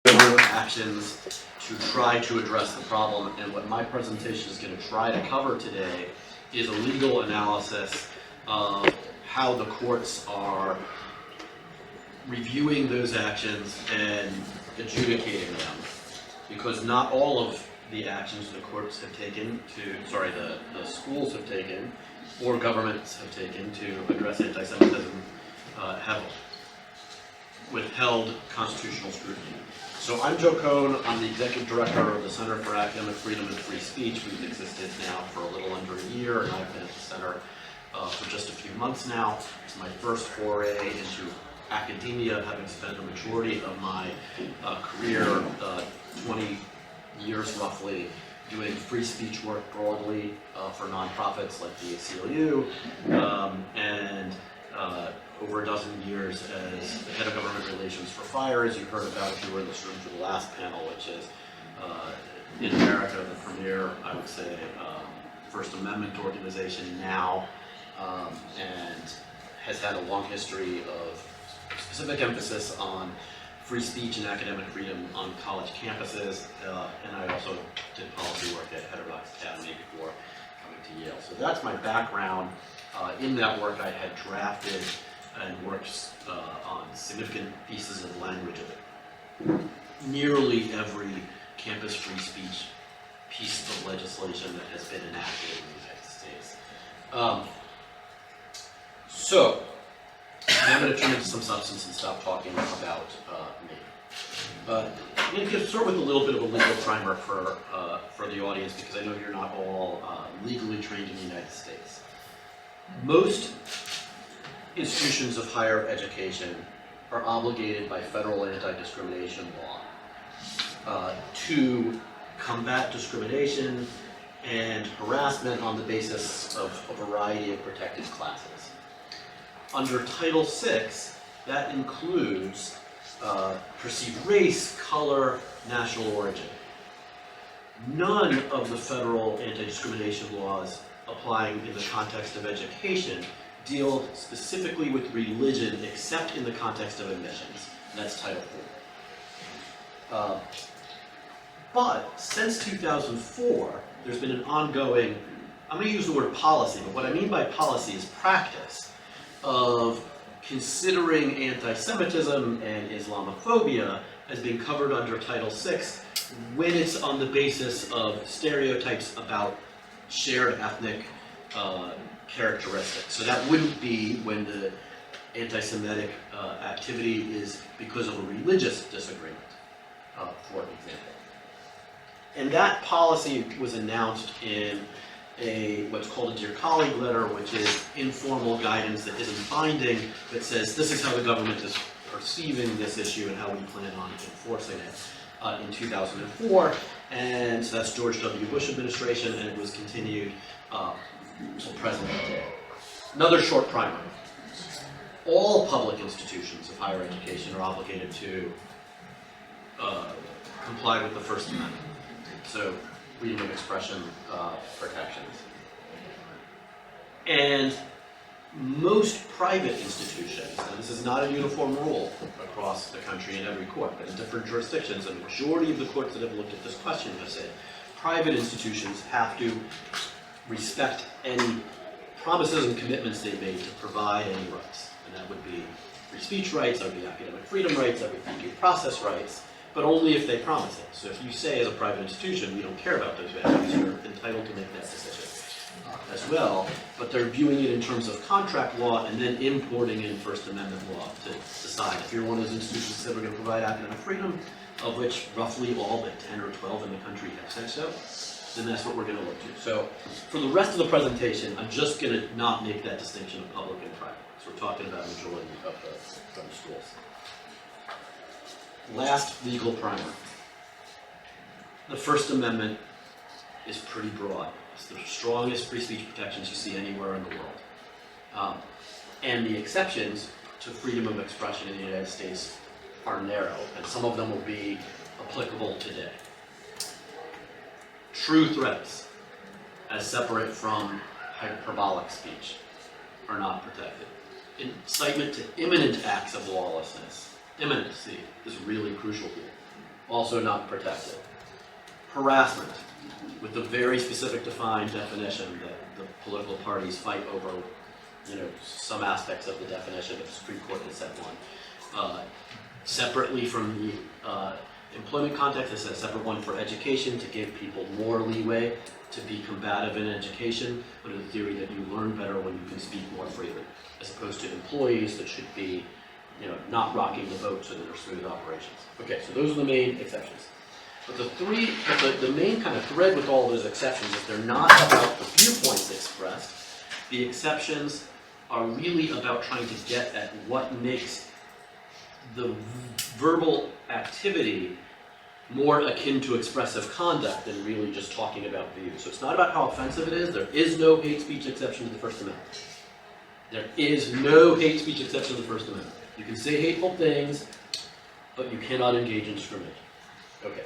actions to try to address the problem, and what my presentation is going to try to cover today is a legal analysis of how the courts are reviewing those actions and adjudicating them, because not all of the actions the courts have taken the schools have taken or governments have taken to address anti-Semitism have withheld constitutional scrutiny. So I'm Joe Cohn. I'm the executive director of the Center for Academic Freedom and Free Speech. We've existed now for a little under a year, and I've been at the center for just a few months now. It's my first foray into academia, having spent the majority of my career, 20 years roughly, doing free speech work broadly for nonprofits like the ACLU, and over a dozen years as the head of government relations for FIRE, as you heard about if you were in this room for the last panel, which is in America the premier, I would say, First Amendment organization now, and has had a long history of specific emphasis on free speech and academic freedom on college campuses, and I also did policy work at Hadara Academy before coming to Yale. So that's my background. In that work, I had drafted and worked on significant pieces of language of nearly every campus free speech piece of legislation that has been enacted in the United States. So I'm going to turn into some substance and stop talking about me. I'm going to start with a little bit of a legal primer for the audience, because I know you're not all legally trained in the United States. Most institutions of higher education are obligated by federal anti-discrimination law to combat discrimination and harassment on the basis of a variety of protected classes. Under Title VI, that includes perceived race, color, national origin. None of the federal anti-discrimination laws applying in the context of education deal specifically with religion except in the context of admissions. And that's Title IV. But since 2004, there's been an ongoing, I'm going to use the word policy, but what I mean by policy is practice of considering anti-Semitism and Islamophobia as being covered under Title VI when it's on the basis of stereotypes about shared ethnic characteristics. So that wouldn't be when the anti-Semitic activity is because of a religious disagreement, for example. And that policy was announced in what's called a Dear Colleague letter, which is informal guidance that isn't binding, that says this is how the government is perceiving this issue and how we plan on enforcing it in 2004. And so that's George W. Bush administration, and it was continued until present day. Another short primer. All public institutions of higher education are obligated to comply with the First Amendment. So freedom of expression protections. And most private institutions, and this is not a uniform rule across the country in every court, but in different jurisdictions, the majority of the courts that have looked at this question have said private institutions have to respect any promises and commitments they made to provide any rights. And that would be free speech rights, that would be academic freedom rights, that would be due process rights, but only if they promise it. So if you say as a private institution, we don't care about those values, you're entitled to make that decision as well, but they're viewing it in terms of contract law and then importing in First Amendment law to decide. If you're one of those institutions that are going to provide academic freedom, of which roughly all but 10 or 12 in the country have said so, then that's what we're going to look to. So for the rest of the presentation, I'm just going to not make that distinction of public and private. So we're talking about a majority of the schools. Last legal primer. The First Amendment is pretty broad. It's the strongest free speech protections you see anywhere in the world. And the exceptions to freedom of expression in the United States are narrow, and some of them will be applicable today. True threats, as separate from hyperbolic speech, are not protected. Incitement to imminent acts of lawlessness, imminency, is really crucial here. also not protected. Harassment, with the very specific defined definition that the political parties fight over, some aspects of the definition, but the Supreme Court has set one. Separately from the employment context, they set a separate one for education to give people more leeway to be combative in education, under the theory that you learn better when you can speak more freely, as opposed to employees that should be, not rocking the boat so that they're smooth operations. Okay, so those are the main exceptions. But the main kind of thread with all those exceptions is they're not about the viewpoints expressed. The exceptions are really about trying to get at what makes the verbal activity more akin to expressive conduct than really just talking about views. So it's not about how offensive it is. There is no hate speech exception to the First Amendment. There is no hate speech exception to the First Amendment. You can say hateful things, but you cannot engage in discrimination. Okay.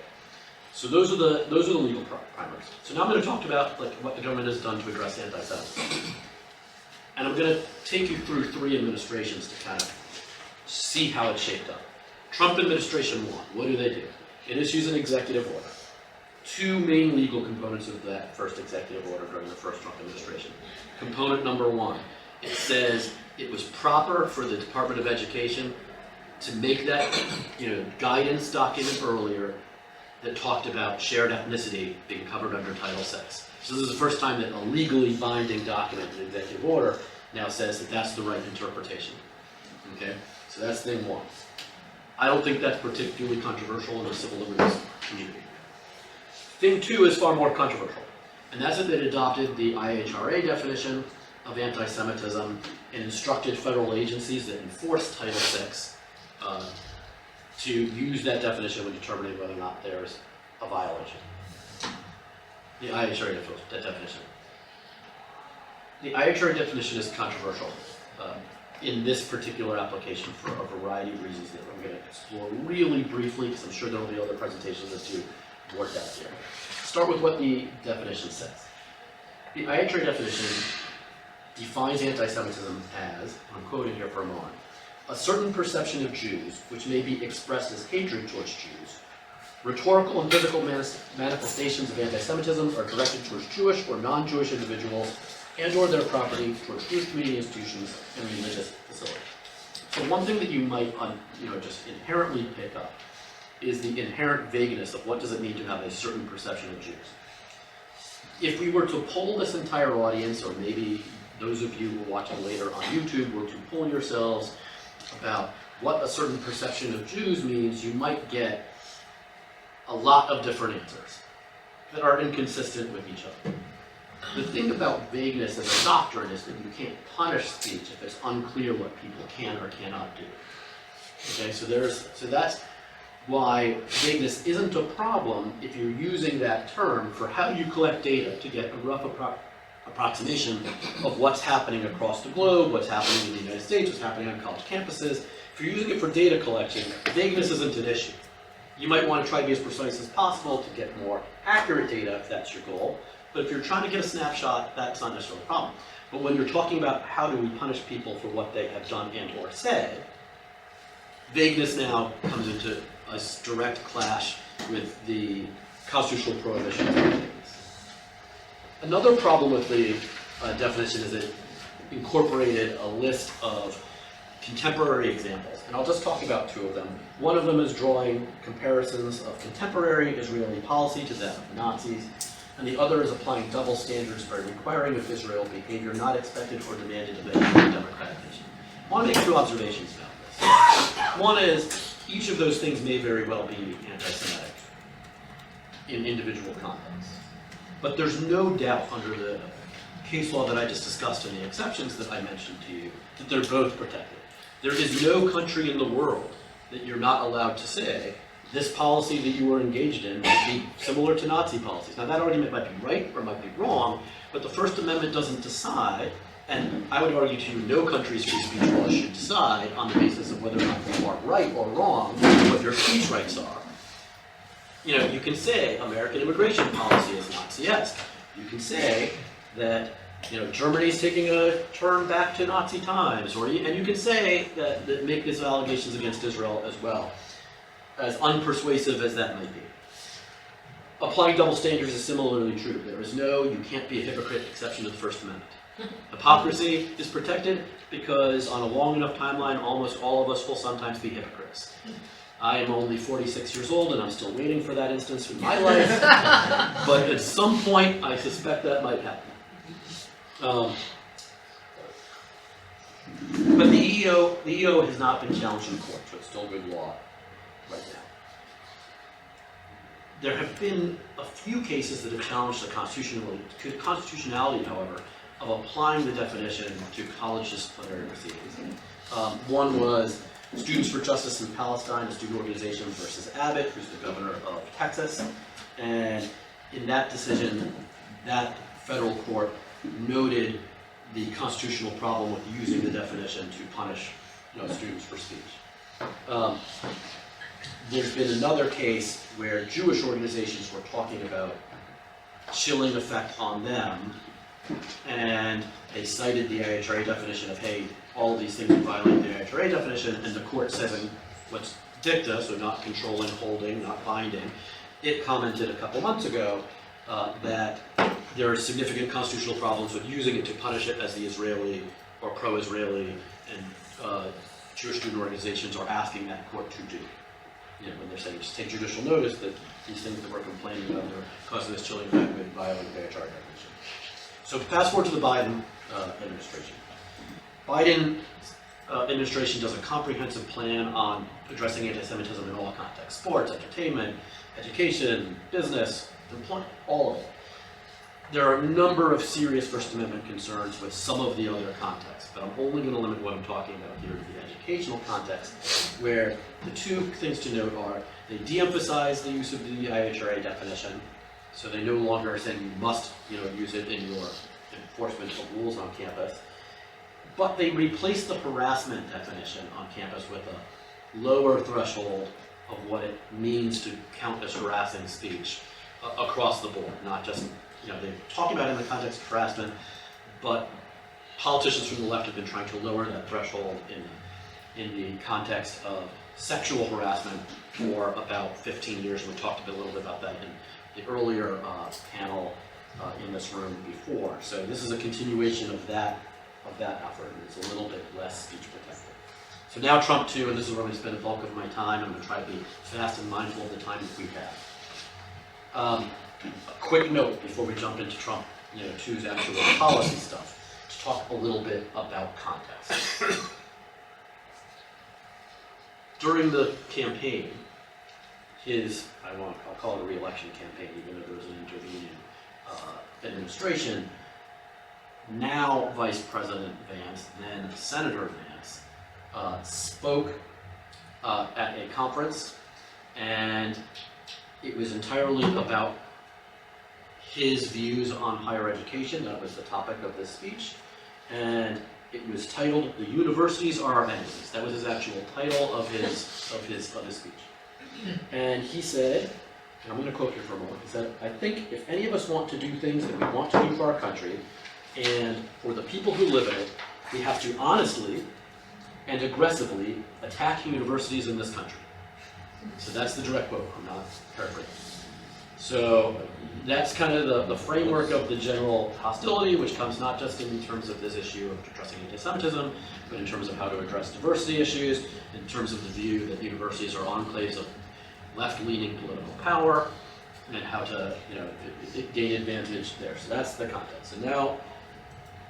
So those are the legal primers. So now I'm going to talk about what the government has done to address anti-Semitism. And I'm going to take you through 3 administrations to kind of see how it's shaped up. Trump administration 1, what do? It issues an executive order. 2 main legal components of that first executive order during the first Trump administration. Component number 1, it says it was proper for the Department of Education to make that guidance document earlier that talked about shared ethnicity being covered under Title VI. So this is the first time that a legally binding document, an executive order, now says that that's the right interpretation. Okay? So that's thing 1. I don't think that's particularly controversial in the civil liberties community. Thing 2 is far more controversial, and that's that it adopted the IHRA definition of anti-Semitism and instructed federal agencies that enforce Title VI to use that definition when determining whether or not there's a violation. The IHRA definition. The IHRA definition is controversial in this particular application for a variety of reasons that I'm going to explore really briefly, because I'm sure there will be other presentations that do more depth here. Start with what the definition says. The IHRA definition defines anti-Semitism as, I'm quoting here for a moment, a certain perception of Jews, which may be expressed as hatred towards Jews. Rhetorical and physical manifestations of anti-Semitism are directed towards Jewish or non-Jewish individuals and or their property, towards Jewish community institutions and religious facilities. So one thing that you might just inherently pick up is the inherent vagueness of what does it mean to have a certain perception of Jews. If we were to poll this entire audience, or maybe those of you who are watching later on YouTube were to poll yourselves about what a certain perception of Jews means, you might get a lot of different answers that are inconsistent with each other. The thing about vagueness as a doctrine is that you can't punish speech if it's unclear what people can or cannot do. Okay, so that's why vagueness isn't a problem if you're using that term for how you collect data to get a rough approximation of what's happening across the globe, what's happening in the United States, what's happening on college campuses. If you're using it for data collection, vagueness isn't an issue. You might want to try to be as precise as possible to get more accurate data if that's your goal. But if you're trying to get a snapshot, that's not necessarily a problem. But when you're talking about how do we punish people for what they have done and or said, vagueness now comes into a direct clash with the constitutional prohibition of vagueness. Another problem with the definition is it incorporated a list of contemporary examples, and I'll just talk about 2 of them. One of them is drawing comparisons of contemporary Israeli policy to that of Nazis, and the other is applying double standards by requiring of Israel behavior not expected or demanded of any democratic nation. I want to make 2 observations about this. One is, each of those things may very well be anti-Semitic in individual contexts. But there's no doubt under the case law that I just discussed and the exceptions that I mentioned to you, that they're both protected. There is no country in the world that you're not allowed to say, this policy that you were engaged in might be similar to Nazi policies. Now that argument might be right or might be wrong, but the First Amendment doesn't decide, and I would argue to you no country's free speech laws should decide on the basis of whether or not you are right or wrong what your speech rights are. You can say American immigration policy is Nazi-esque. You can say that Germany's taking a turn back to Nazi times, and you can say that make these allegations against Israel as well. as unpersuasive as that might be. Applying double standards is similarly true. There is no "you can't be a hypocrite" exception to the First Amendment. Hypocrisy is protected because on a long enough timeline, almost all of us will sometimes be hypocrites. I am only 46 years old and I'm still waiting for that instance in my life, but at some point I suspect that might happen. But the EO has not been challenged in court, so it's still good law right now. There have been a few cases that have challenged the constitutionality, however, of applying the definition to college disciplinary proceedings. One was Students for Justice in Palestine, a student organization, versus Abbott, who's the governor of Texas. And in that decision, that federal court noted the constitutional problem with using the definition to punish students for speech. There's been another case where Jewish organizations were talking about chilling effect on them, and they cited the IHRA definition of, hey, all of these things violate the IHRA definition, and the court says in what's dicta, so not controlling, holding, not binding, it commented a couple months ago that there are significant constitutional problems with using it to punish it, as the Israeli or pro-Israeli and Jewish student organizations are asking that court to do. When they're saying just take judicial notice that these things that we're complaining about are causing this chilling effect with violating the IHRA definition. So fast forward to the Biden administration. Biden administration does a comprehensive plan on addressing anti-Semitism in all contexts: sports, entertainment, education, business, employment, all of it. There are a number of serious First Amendment concerns with some of the other contexts, but I'm only going to limit what I'm talking about here to the educational context, where the two things to note are they de-emphasize the use of the IHRA definition, so they no longer are saying you must use it in your enforcement of rules on campus, but they replace the harassment definition on campus with a lower threshold of what it means to count as harassing speech across the board, not just, they're talking about it in the context of harassment, but politicians from the left have been trying to lower that threshold in the context of sexual harassment for about 15 years. We talked a little bit about that in the earlier panel in this room before. So this is a continuation of that effort. It's a little bit less speech protected. So now Trump 2, and this is where I'm going to spend the bulk of my time. I'm going to try to be fast and mindful of the time that we have. A quick note before we jump into Trump 2's actual policy stuff, to talk a little bit about context. During the campaign, I'll call it a re-election campaign, even though there was an intervening administration, now Vice President Vance, then Senator Vance, spoke at a conference, and it was entirely about his views on higher education. That was the topic of this speech, and it was titled "The Universities Are Our Enemies." That was his actual title of his speech. And he said, and I'm going to quote here for a moment, he said, "I think if any of us want to do things that we want to do for our country and for the people who live in it, we have to honestly and aggressively attack universities in this country." So that's the direct quote. I'm not paraphrasing. So that's kind of the framework of the general hostility, which comes not just in terms of this issue of addressing anti-Semitism, but in terms of how to address diversity issues, in terms of the view that universities are enclaves of left-leaning political power, and how to gain advantage there. So that's the context. And now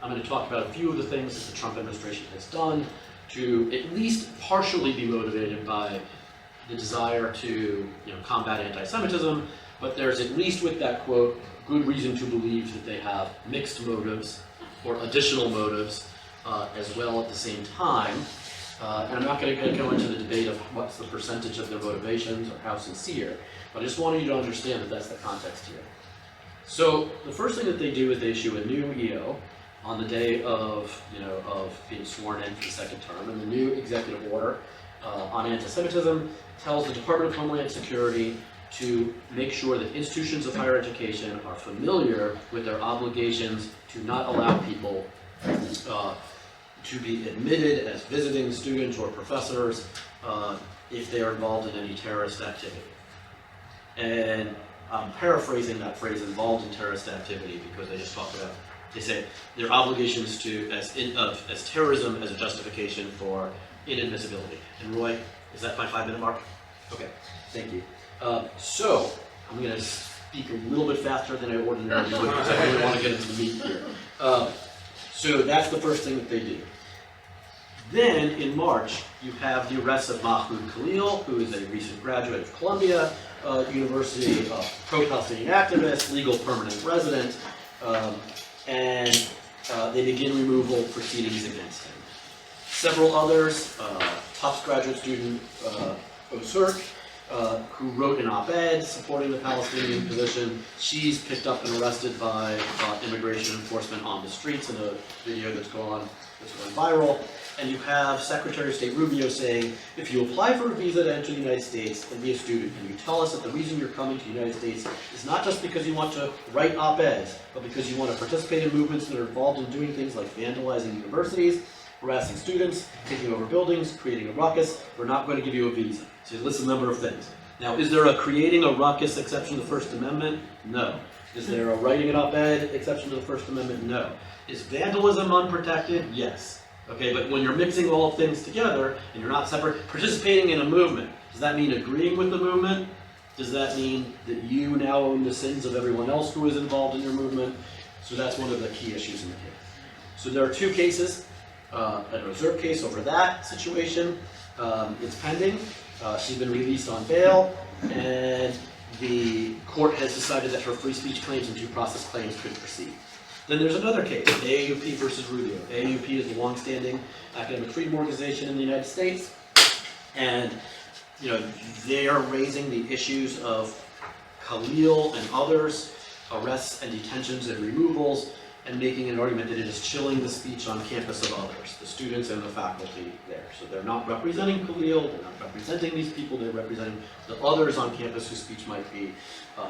I'm going to talk about a few of the things that the Trump administration has done to at least partially be motivated by the desire to combat anti-Semitism, but there's at least with that quote good reason to believe that they have mixed motives or additional motives as well at the same time. And I'm not going to go into the debate of what's the percentage of their motivations or how sincere, but I just wanted you to understand that that's the context here. So the first thing that they do is they issue a new EO on the day of being sworn in for the second term, and the new executive order on anti-Semitism tells the Department of Homeland Security to make sure that institutions of higher education are familiar with their obligations to not allow people to be admitted as visiting students or professors if they are involved in any terrorist activity. And I'm paraphrasing that phrase, involved in terrorist activity, because they just talk about, they say their obligations to, as terrorism as a justification for inadmissibility. And Roy, is that my 5-minute mark? Okay, thank you. So, I'm going to speak a little bit faster than I ordinarily would, because I really want to get into the meat here. So that's the first thing that they do. Then, in March, you have the arrest of Mahmoud Khalil, who is a recent graduate of Columbia University, pro-Palestinian activist, legal permanent resident, and they begin removal proceedings against him. Several others, Tufts graduate student Osirk, who wrote an op-ed supporting the Palestinian position. She's picked up and arrested by immigration enforcement on the streets in a video that's going viral. And you have Secretary of State Rubio saying, if you apply for a visa to enter the United States and be a student, and you tell us that the reason you're coming to the United States is not just because you want to write op-eds, but because you want to participate in movements that are involved in doing things like vandalizing universities, harassing students, taking over buildings, creating a ruckus, we're not going to give you a visa. So you list a number of things. Now, is there a creating a ruckus exception to the First Amendment? No. Is there a writing an op-ed exception to the First Amendment? No. Is vandalism unprotected? Yes. Okay, but when you're mixing all things together and you're not separate, participating in a movement, does that mean agreeing with the movement? Does that mean that you now own the sins of everyone else who is involved in your movement? So that's one of the key issues in the case. So there are two cases, an Osirk case over that situation. It's pending. She's been released on bail, and the court has decided that her free speech claims and due process claims could proceed. Then there's another case, AAUP versus Rubio. AAUP is a long-standing academic freedom organization in the United States, and they are raising the issues of Khalil and others, arrests and detentions and removals, and making an argument that it is chilling the speech on campus of others, the students and the faculty there. So they're not representing Khalil, they're not representing these people, they're representing the others on campus whose speech might be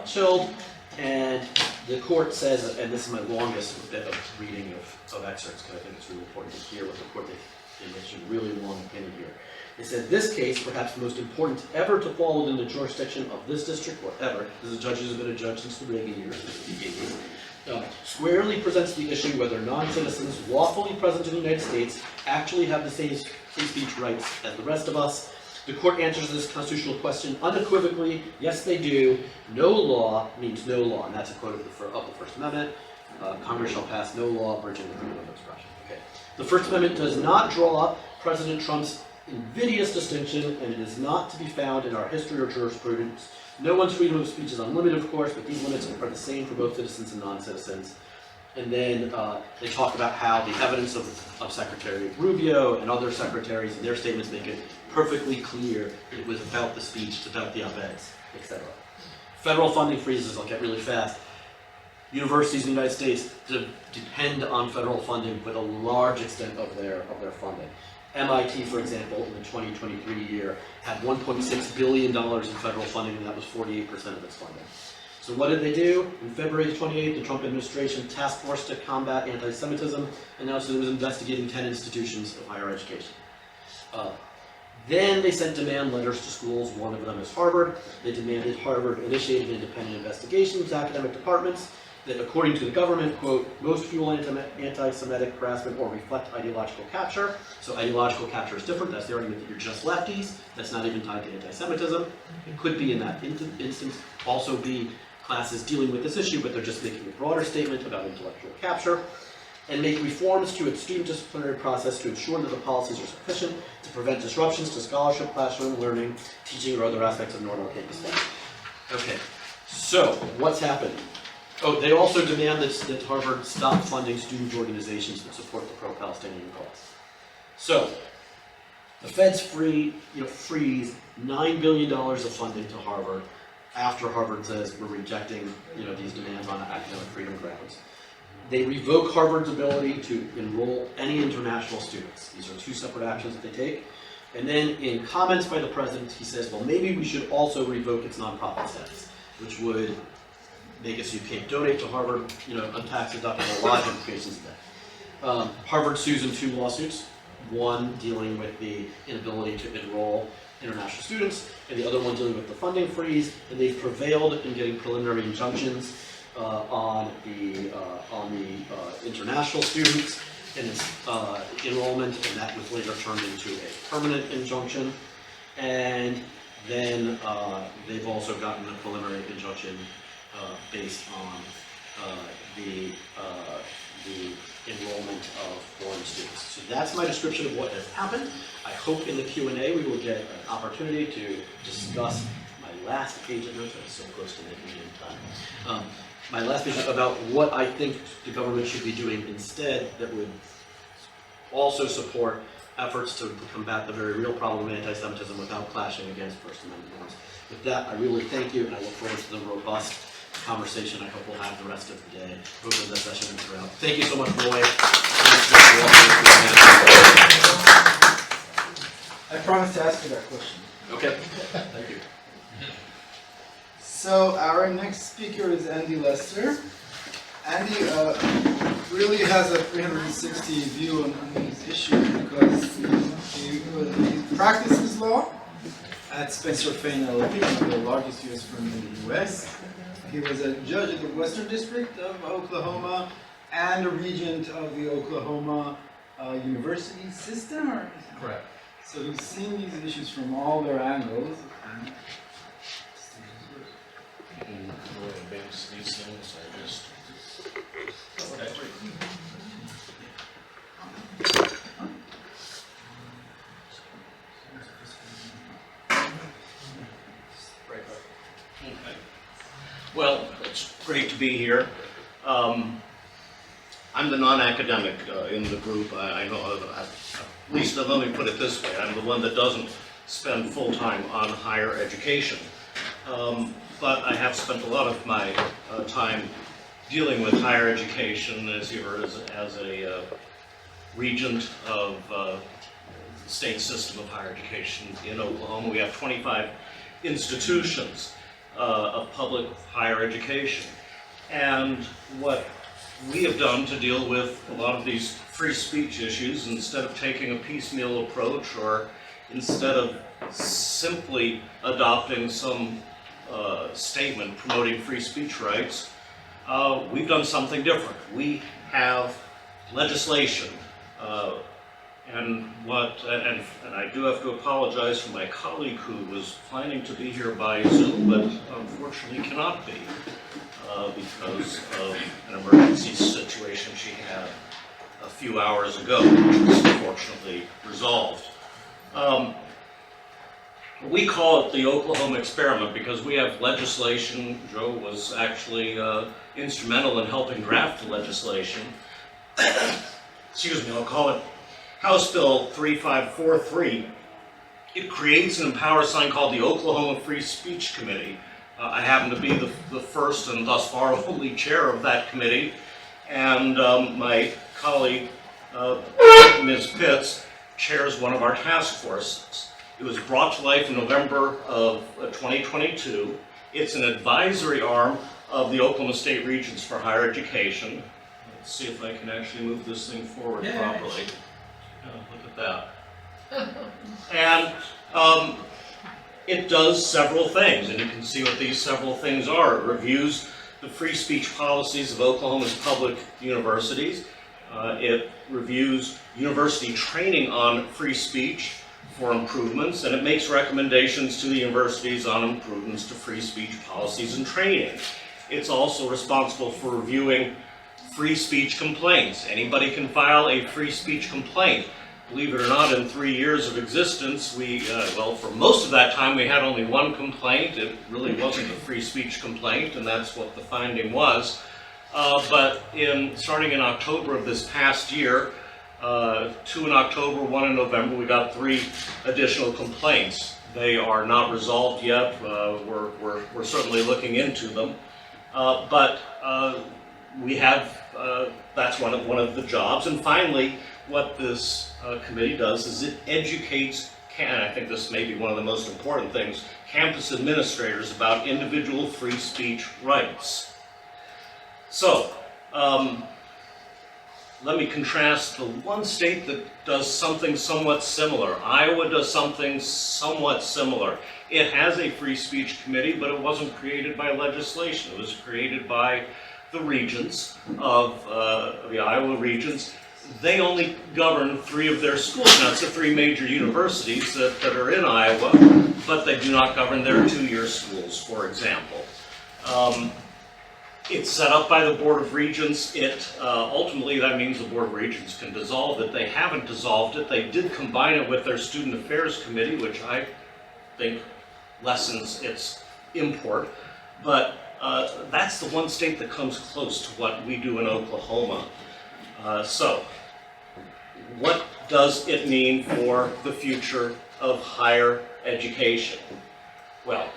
chilled. And the court says, and this is my longest bit of reading of excerpts, because I think it's really important to hear what the court did. It's a really long opinion here. It said, this case, perhaps the most important ever to fall within the jurisdiction of this district, or ever, this is a judge who's been a judge since the Reagan years, squarely presents the issue whether non-citizens lawfully present in the United States actually have the same free speech rights as the rest of us. The court answers this constitutional question unequivocally, yes they do. No law means no law, and that's a quote of the First Amendment. Congress shall pass no law abridging the freedom of expression. Okay. The First Amendment does not draw President Trump's invidious distinction, and it is not to be found in our history or jurisprudence. No one's freedom of speech is unlimited, of course, but these limits are the same for both citizens and non-citizens. And then they talk about how the evidence of Secretary Rubio and other secretaries in their statements make it perfectly clear that it was about the speech, it's about the op-eds, etc. Federal funding freezes, I'll get really fast. Universities in the United States depend on federal funding with a large extent of their funding. MIT, for example, in the 2023 year, had $1.6 billion in federal funding, and that was 48% of its funding. So what did they do? In February 28th, the Trump administration task force to combat antisemitism announced that it was investigating 10 institutions of higher education. Then they sent demand letters to schools. One of them is Harvard. They demanded Harvard initiate an independent investigation into academic departments that, according to the government, quote, most fuel anti-Semitic harassment or reflect ideological capture. So ideological capture is different. That's the argument that you're just lefties. That's not even tied to anti-Semitism. It could be in that instance also be classes dealing with this issue, but they're just making a broader statement about intellectual capture, and make reforms to its student disciplinary process to ensure that the policies are sufficient to prevent disruptions to scholarship, classroom learning, teaching, or other aspects of normal campus life. Okay, so what's happened? Oh, they also demand that Harvard stop funding student organizations that support the pro-Palestinian cause. So, the feds freeze $9 billion of funding to Harvard after Harvard says we're rejecting these demands on academic freedom grounds. They revoke Harvard's ability to enroll any international students. These are two separate actions that they take. And then in comments by the president, he says, well, maybe we should also revoke its nonprofit status, which would make it so you can't donate to Harvard, untax deductible lodge implications of that. Harvard sues in 2 lawsuits, one dealing with the inability to enroll international students, and the other one dealing with the funding freeze, and they've prevailed in getting preliminary injunctions on the international students and its enrollment, and that was later turned into a permanent injunction. And then they've also gotten a preliminary injunction based on the enrollment of foreign students. So that's my description of what has happened. I hope in the Q&A we will get an opportunity to discuss my last page of notes. I'm so close to making it in time. My last page about what I think the government should be doing instead that would also support efforts to combat the very real problem of anti-Semitism without clashing against First Amendment norms. With that, I really thank you, and I look forward to the robust conversation I hope we'll have the rest of the day, both in this session and throughout. Thank you so much, Roy. I promise to ask you that question. Okay, thank you. So our next speaker is Andy Lester. Andy really has a 360 view on these issues because he practices law at Spencer Fane LLP, one of the largest U.S. firms in the U.S. He was a judge in the Western District of Oklahoma and a regent of the Oklahoma University system. Correct. So he's seen these issues from all their angles. Advance these things, I just. Okay. Well, it's great to be here. I'm the non-academic in the group. I know, at least let me put it this way, I'm the one that doesn't spend full time on higher education. But I have spent a lot of my time dealing with higher education, as you heard, as a regent of the state system of higher education in Oklahoma. We have 25 institutions of public higher education. And what we have done to deal with a lot of these free speech issues, instead of taking a piecemeal approach or instead of simply adopting some statement promoting free speech rights, we've done something different. We have legislation, and I do have to apologize for my colleague who was planning to be here by Zoom, but unfortunately cannot be because of an emergency situation she had a few hours ago, which was unfortunately resolved. We call it the Oklahoma experiment because we have legislation. Joe was actually instrumental in helping draft the legislation. Excuse me, I'll call it House Bill 3543. It creates and empowers something called the Oklahoma Free Speech Committee. I happen to be the first and thus far only chair of that committee, and my colleague, Ms. Pitts, chairs one of our task forces. It was brought to life in November of 2022. It's an advisory arm of the Oklahoma State Regents for Higher Education. Let's see if I can actually move this thing forward properly. Look at that. And it does several things, and you can see what these several things are. It reviews the free speech policies of Oklahoma's public universities. It reviews university training on free speech for improvements, and it makes recommendations to the universities on improvements to free speech policies and training. It's also responsible for reviewing free speech complaints. Anybody can file a free speech complaint. Believe it or not, in 3 years of existence, well, for most of that time we had only one complaint. It really wasn't a free speech complaint, and that's what the finding was. But starting in October of this past year, 2 in October, 1 in November, we got 3 additional complaints. They are not resolved yet. We're certainly looking into them. But we have, that's one of the jobs. And finally, what this committee does is it educates, and I think this may be one of the most important things, campus administrators about individual free speech rights. So, let me contrast the one state that does something somewhat similar. Iowa does something somewhat similar. It has a free speech committee, but it wasn't created by legislation. It was created by the regents of the Iowa regents. They only govern 3 of their schools. Now, it's the 3 major universities that are in Iowa, but they do not govern their 2-year schools, for example. It's set up by the Board of Regents. Ultimately, that means the Board of Regents can dissolve it. They haven't dissolved it. They did combine it with their Student Affairs Committee, which I think lessens its import. But that's the one state that comes close to what we do in Oklahoma. So, what does it mean for the future of higher education? Well,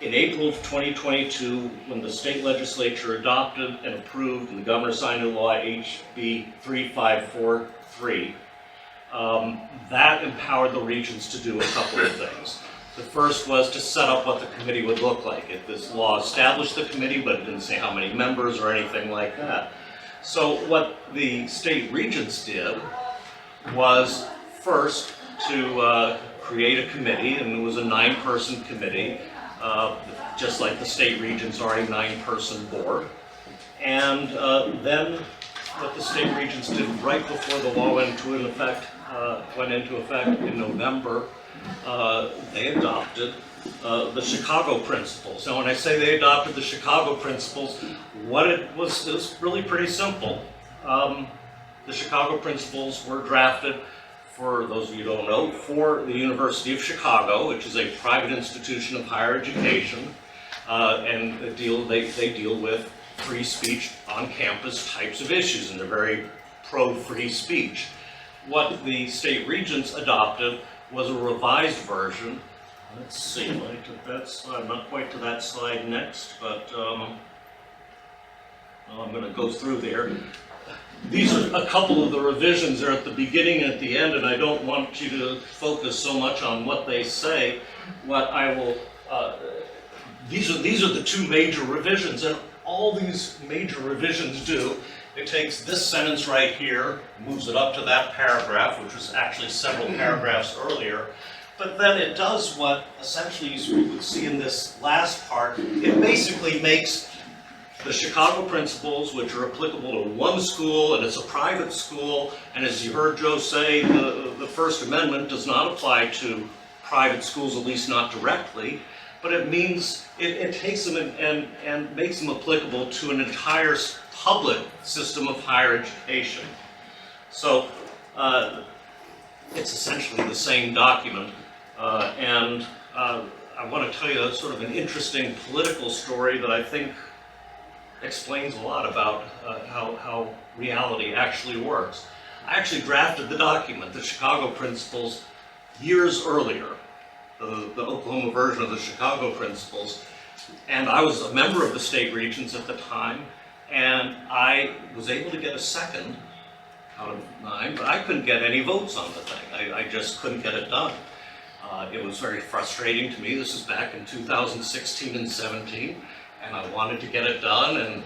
in April of 2022, when the state legislature adopted and approved, and the governor signed into law HB 3543, that empowered the regents to do a couple of things. The first was to set up what the committee would look like. This law established the committee, but it didn't say how many members or anything like that. So what the state regents did was first to create a committee, and it was a 9-person committee, just like the state regents are a 9-person board. And then what the state regents did right before the law went into effect in November, they adopted the Chicago Principles. Now, when I say they adopted the Chicago Principles, it was really pretty simple. The Chicago Principles were drafted, for those of you who don't know, for the University of Chicago, which is a private institution of higher education, and they deal with free speech on campus types of issues, and they're very pro-free speech. What the state regents adopted was a revised version. Let's see, I took that slide, not quite to that slide next, but I'm going to go through there. These are a couple of the revisions. They're at the beginning and at the end, and I don't want you to focus so much on what they say. What I will, these are the 2 major revisions, and all these major revisions do, it takes this sentence right here, moves it up to that paragraph, which was actually several paragraphs earlier, but then it does what essentially you would see in this last part. It basically makes the Chicago Principles, which are applicable to one school, and it's a private school, and as you heard Joe say, the First Amendment does not apply to private schools, at least not directly, but it means, it takes them and makes them applicable to an entire public system of higher education. So, it's essentially the same document, and I want to tell you sort of an interesting political story that I think explains a lot about how reality actually works. I actually drafted the document, the Chicago Principles, years earlier, the Oklahoma version of the Chicago Principles, and I was a member of the state regents at the time, and I was able to get a 2nd out of 9, but I couldn't get any votes on the thing. I just couldn't get it done. It was very frustrating to me. This is back in 2016 and 17. And I wanted to get it done, and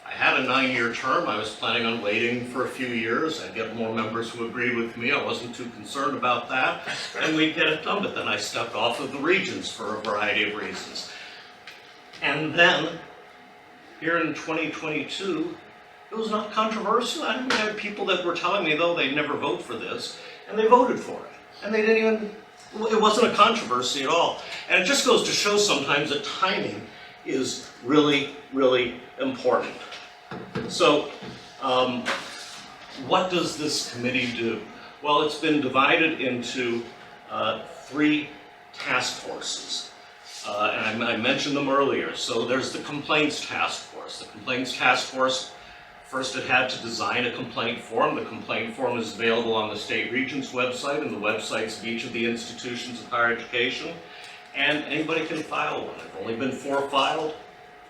I had a 9-year term. I was planning on waiting for a few years. I'd get more members who agreed with me. I wasn't too concerned about that, and we'd get it done, but then I stepped off of the regents for a variety of reasons. And then, here in 2022, it was not controversial. I mean, I had people that were telling me, though, they'd never vote for this, and they voted for it. And they didn't even, it wasn't a controversy at all. And it just goes to show sometimes that timing is really, really important. So, what does this committee do? Well, it's been divided into 3 task forces, and I mentioned them earlier. So there's the Complaints Task Force. The Complaints Task Force, first it had to design a complaint form. The complaint form is available on the state regent's website and the websites of each of the institutions of higher education. And anybody can file one. I've only been 4 filed,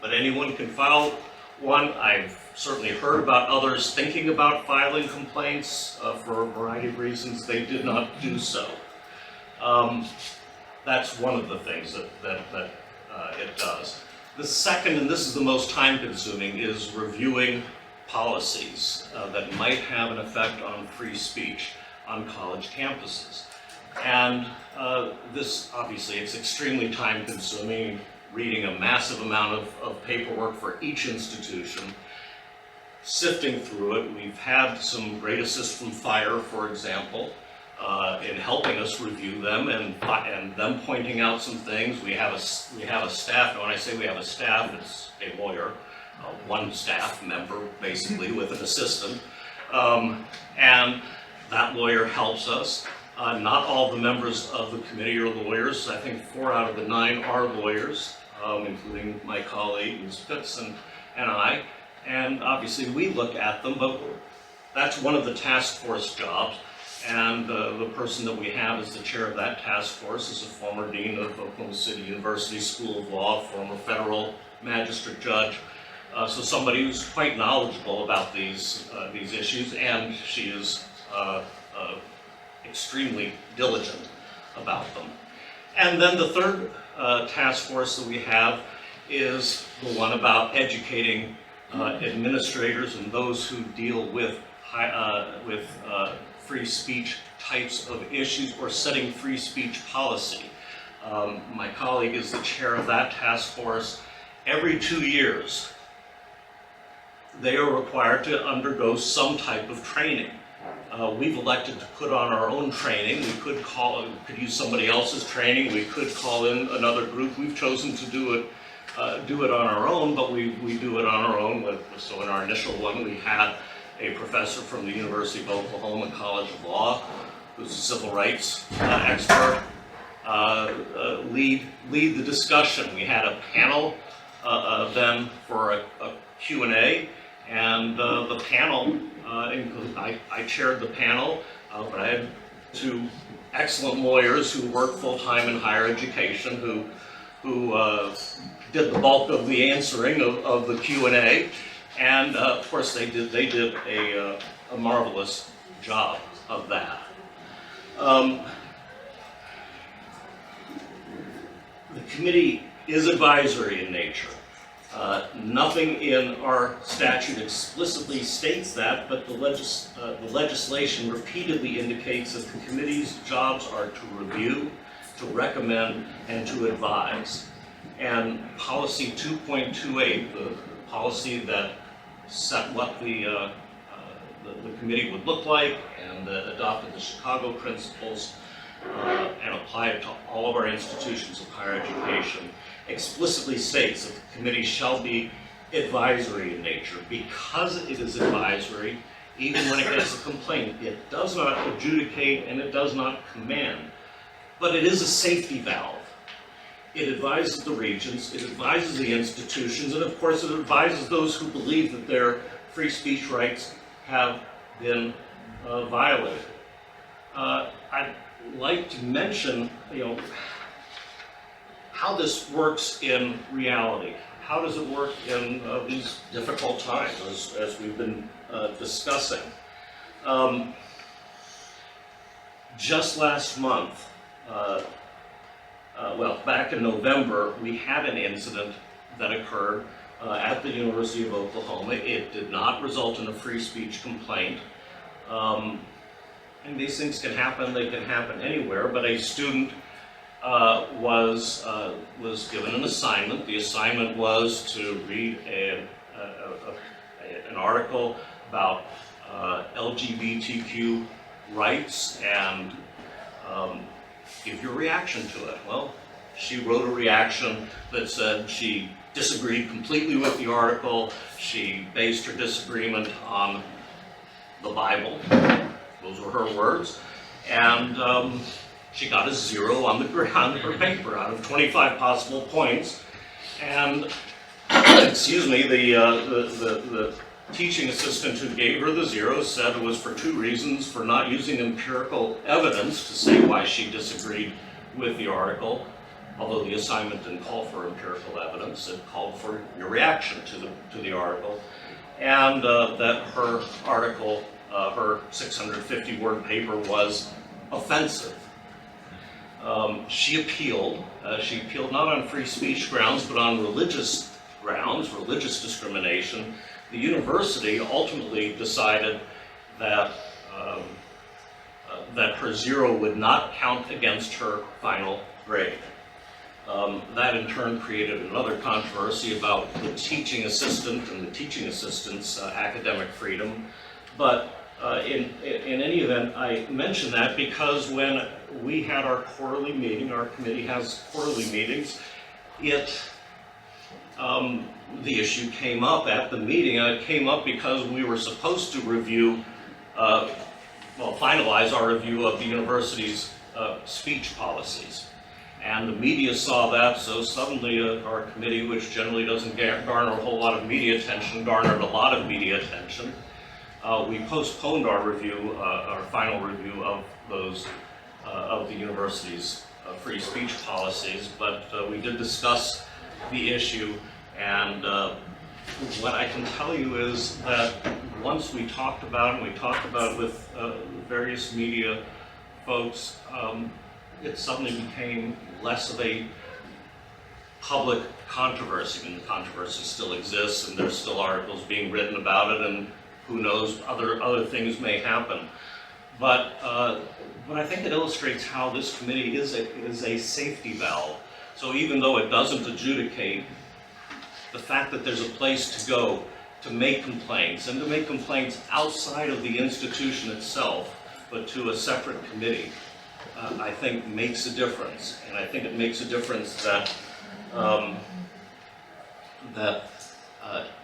but anyone can file one. I've certainly heard about others thinking about filing complaints for a variety of reasons. They did not do so. That's one of the things that it does. The second, and this is the most time-consuming, is reviewing policies that might have an effect on free speech on college campuses. And this, obviously, it's extremely time consuming, reading a massive amount of paperwork for each institution, sifting through it. We've had some great assist from FIRE, for example, in helping us review them and them pointing out some things. We have a staff, and when I say we have a staff, it's a lawyer, one staff member basically with an assistant, and that lawyer helps us. Not all the members of the committee are lawyers. I think 4 out of the 9 are lawyers, including my colleague, Ms. Pitts, and I. And obviously we look at them, but that's one of the task force jobs. And the person that we have as the chair of that task force is a former dean of Oklahoma City University School of Law, former federal magistrate judge. So somebody who's quite knowledgeable about these issues, and she is extremely diligent about them. And then the third task force that we have is the one about educating administrators and those who deal with free speech types of issues or setting free speech policy. My colleague is the chair of that task force. Every 2 years, they are required to undergo some type of training. We've elected to put on our own training. We could use somebody else's training. We could call in another group. We've chosen to do it on our own, but we do it on our own. So in our initial one, we had a professor from the University of Oklahoma College of Law, who's a civil rights expert, lead the discussion. We had a panel then for a Q&A, and the panel, I chaired the panel, but I had 2 excellent lawyers who work full-time in higher education who did the bulk of the answering of the Q&A, and of course they did a marvelous job of that. The committee is advisory in nature. Nothing in our statute explicitly states that, but the legislation repeatedly indicates that the committee's jobs are to review, to recommend, and to advise. And policy 2.28, the policy that set what the committee would look like and adopted the Chicago principles and applied it to all of our institutions of higher education, explicitly states that the committee shall be advisory in nature. Because it is advisory, even when it gets a complaint, it does not adjudicate and it does not command, but it is a safety valve. It advises the regents, it advises the institutions, and of course it advises those who believe that their free speech rights have been violated. I'd like to mention, how this works in reality. How does it work in these difficult times, as we've been discussing? Just last month, back in November, we had an incident that occurred at the University of Oklahoma. It did not result in a free speech complaint. And these things can happen, they can happen anywhere, but a student was given an assignment. The assignment was to read an article about LGBTQ rights and give your reaction to it. Well, she wrote a reaction that said she disagreed completely with the article. She based her disagreement on the Bible. Those were her words. And she got a 0 on her paper out of 25 possible points. And, excuse me, the teaching assistant who gave her the 0 said it was for 2 reasons: for not using empirical evidence to say why she disagreed with the article, although the assignment didn't call for empirical evidence, it called for your reaction to the article, and that her article, her 650-word paper, was offensive. She appealed. She appealed not on free speech grounds, but on religious grounds, religious discrimination. the university ultimately decided that that her 0 would not count against her final grade. That in turn created another controversy about the teaching assistant and the teaching assistant's academic freedom. But in any event, I mention that because when we had our quarterly meeting, our committee has quarterly meetings, the issue came up at the meeting, and it came up because we were supposed to review, finalize our review of the university's speech policies. And the media saw that, so suddenly our committee, which generally doesn't garner a whole lot of media attention, garnered a lot of media attention. We postponed our review, our final review of those, of the university's free speech policies, but we did discuss the issue, and what I can tell you is that once we talked about it, and we talked about it with various media folks, it suddenly became less of a public controversy. I mean, the controversy still exists, and there's still articles being written about it, and who knows, other things may happen. But I think it illustrates how this committee is a safety valve. So even though it doesn't adjudicate, the fact that there's a place to go to make complaints, and to make complaints outside of the institution itself, but to a separate committee, I think makes a difference. And I think it makes a difference that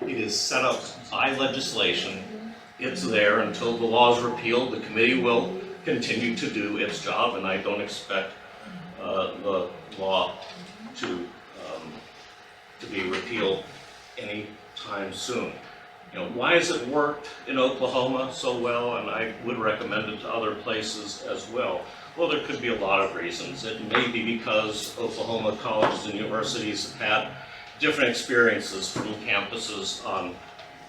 it is set up by legislation. It's there until the law is repealed. The committee will continue to do its job, and I don't expect the law to be repealed anytime soon. You know, why has it worked in Oklahoma so well, and I would recommend it to other places as well? Well, there could be a lot of reasons. It may be because Oklahoma colleges and universities have had different experiences from campuses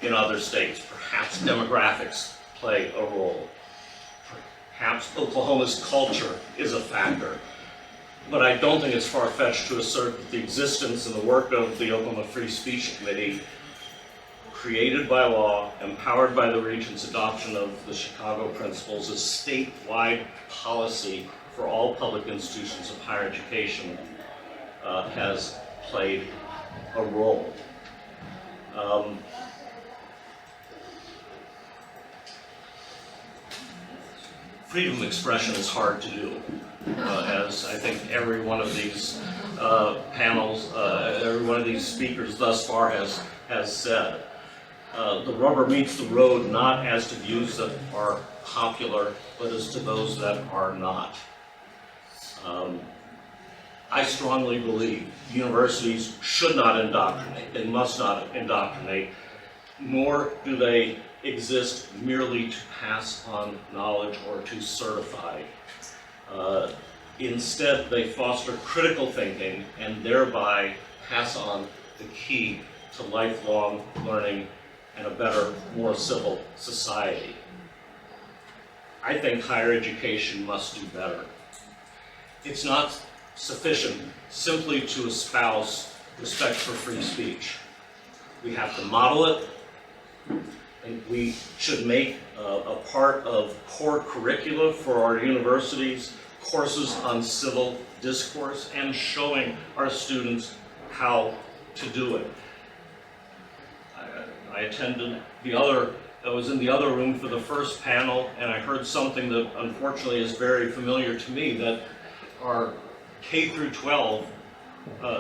in other states. Perhaps demographics play a role. Perhaps Oklahoma's culture is a factor. But I don't think it's far-fetched to assert that the existence and the work of the Oklahoma Free Speech Committee, created by law, empowered by the Regent's adoption of the Chicago Principles, is statewide policy for all public institutions of higher education, has played a role. Freedom of expression is hard to do, as I think every one of these panels, every one of these speakers thus far has said. The rubber meets the road not as to views that are popular, but as to those that are not. I strongly believe universities should not indoctrinate, they must not indoctrinate, nor do they exist merely to pass on knowledge or to certify. Instead, they foster critical thinking and thereby pass on the key to lifelong learning and a better, more civil society. I think higher education must do better. It's not sufficient simply to espouse respect for free speech. We have to model it, and we should make a part of core curricula for our universities courses on civil discourse and showing our students how to do it. I attended I was in the other room for the first panel, and I heard something that unfortunately is very familiar to me, that our K through 12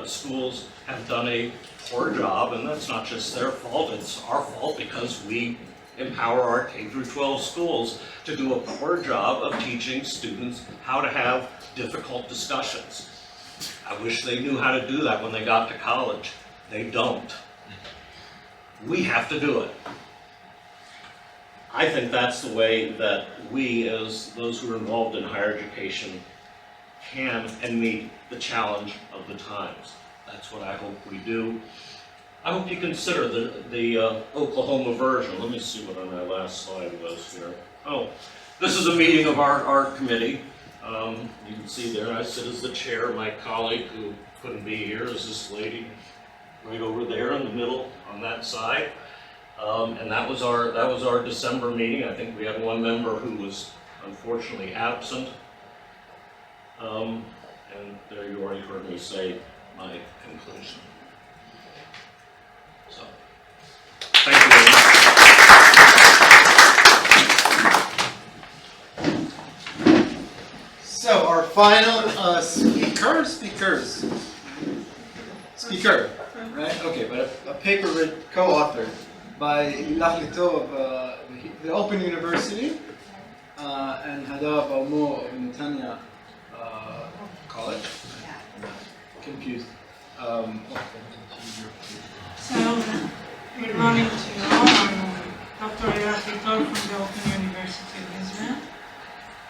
schools have done a poor job, and that's not just their fault, it's our fault because we empower our K through 12 schools to do a poor job of teaching students how to have difficult discussions. I wish they knew how to do that when they got to college. They don't. We have to do it. I think that's the way that we, as those who are involved in higher education, can and meet the challenge of the times. That's what I hope we do. I hope you consider the Oklahoma version. Let me see what on my last slide was here. Oh, this is a meeting of our committee. You can see there, I sit as the chair. My colleague who couldn't be here is this lady right over there in the middle on that side. And that was our December meeting. I think we had one member who was unfortunately absent. And there you already heard me say my conclusion. So, thank you very much. So our final speaker, right? Okay, but a paper written, co-authored by Lilach Litor of the Open University and Hadara of Netanya College. Confused. So, good morning to you all. I'm Dr. Lilach Litor from the Open University of Israel,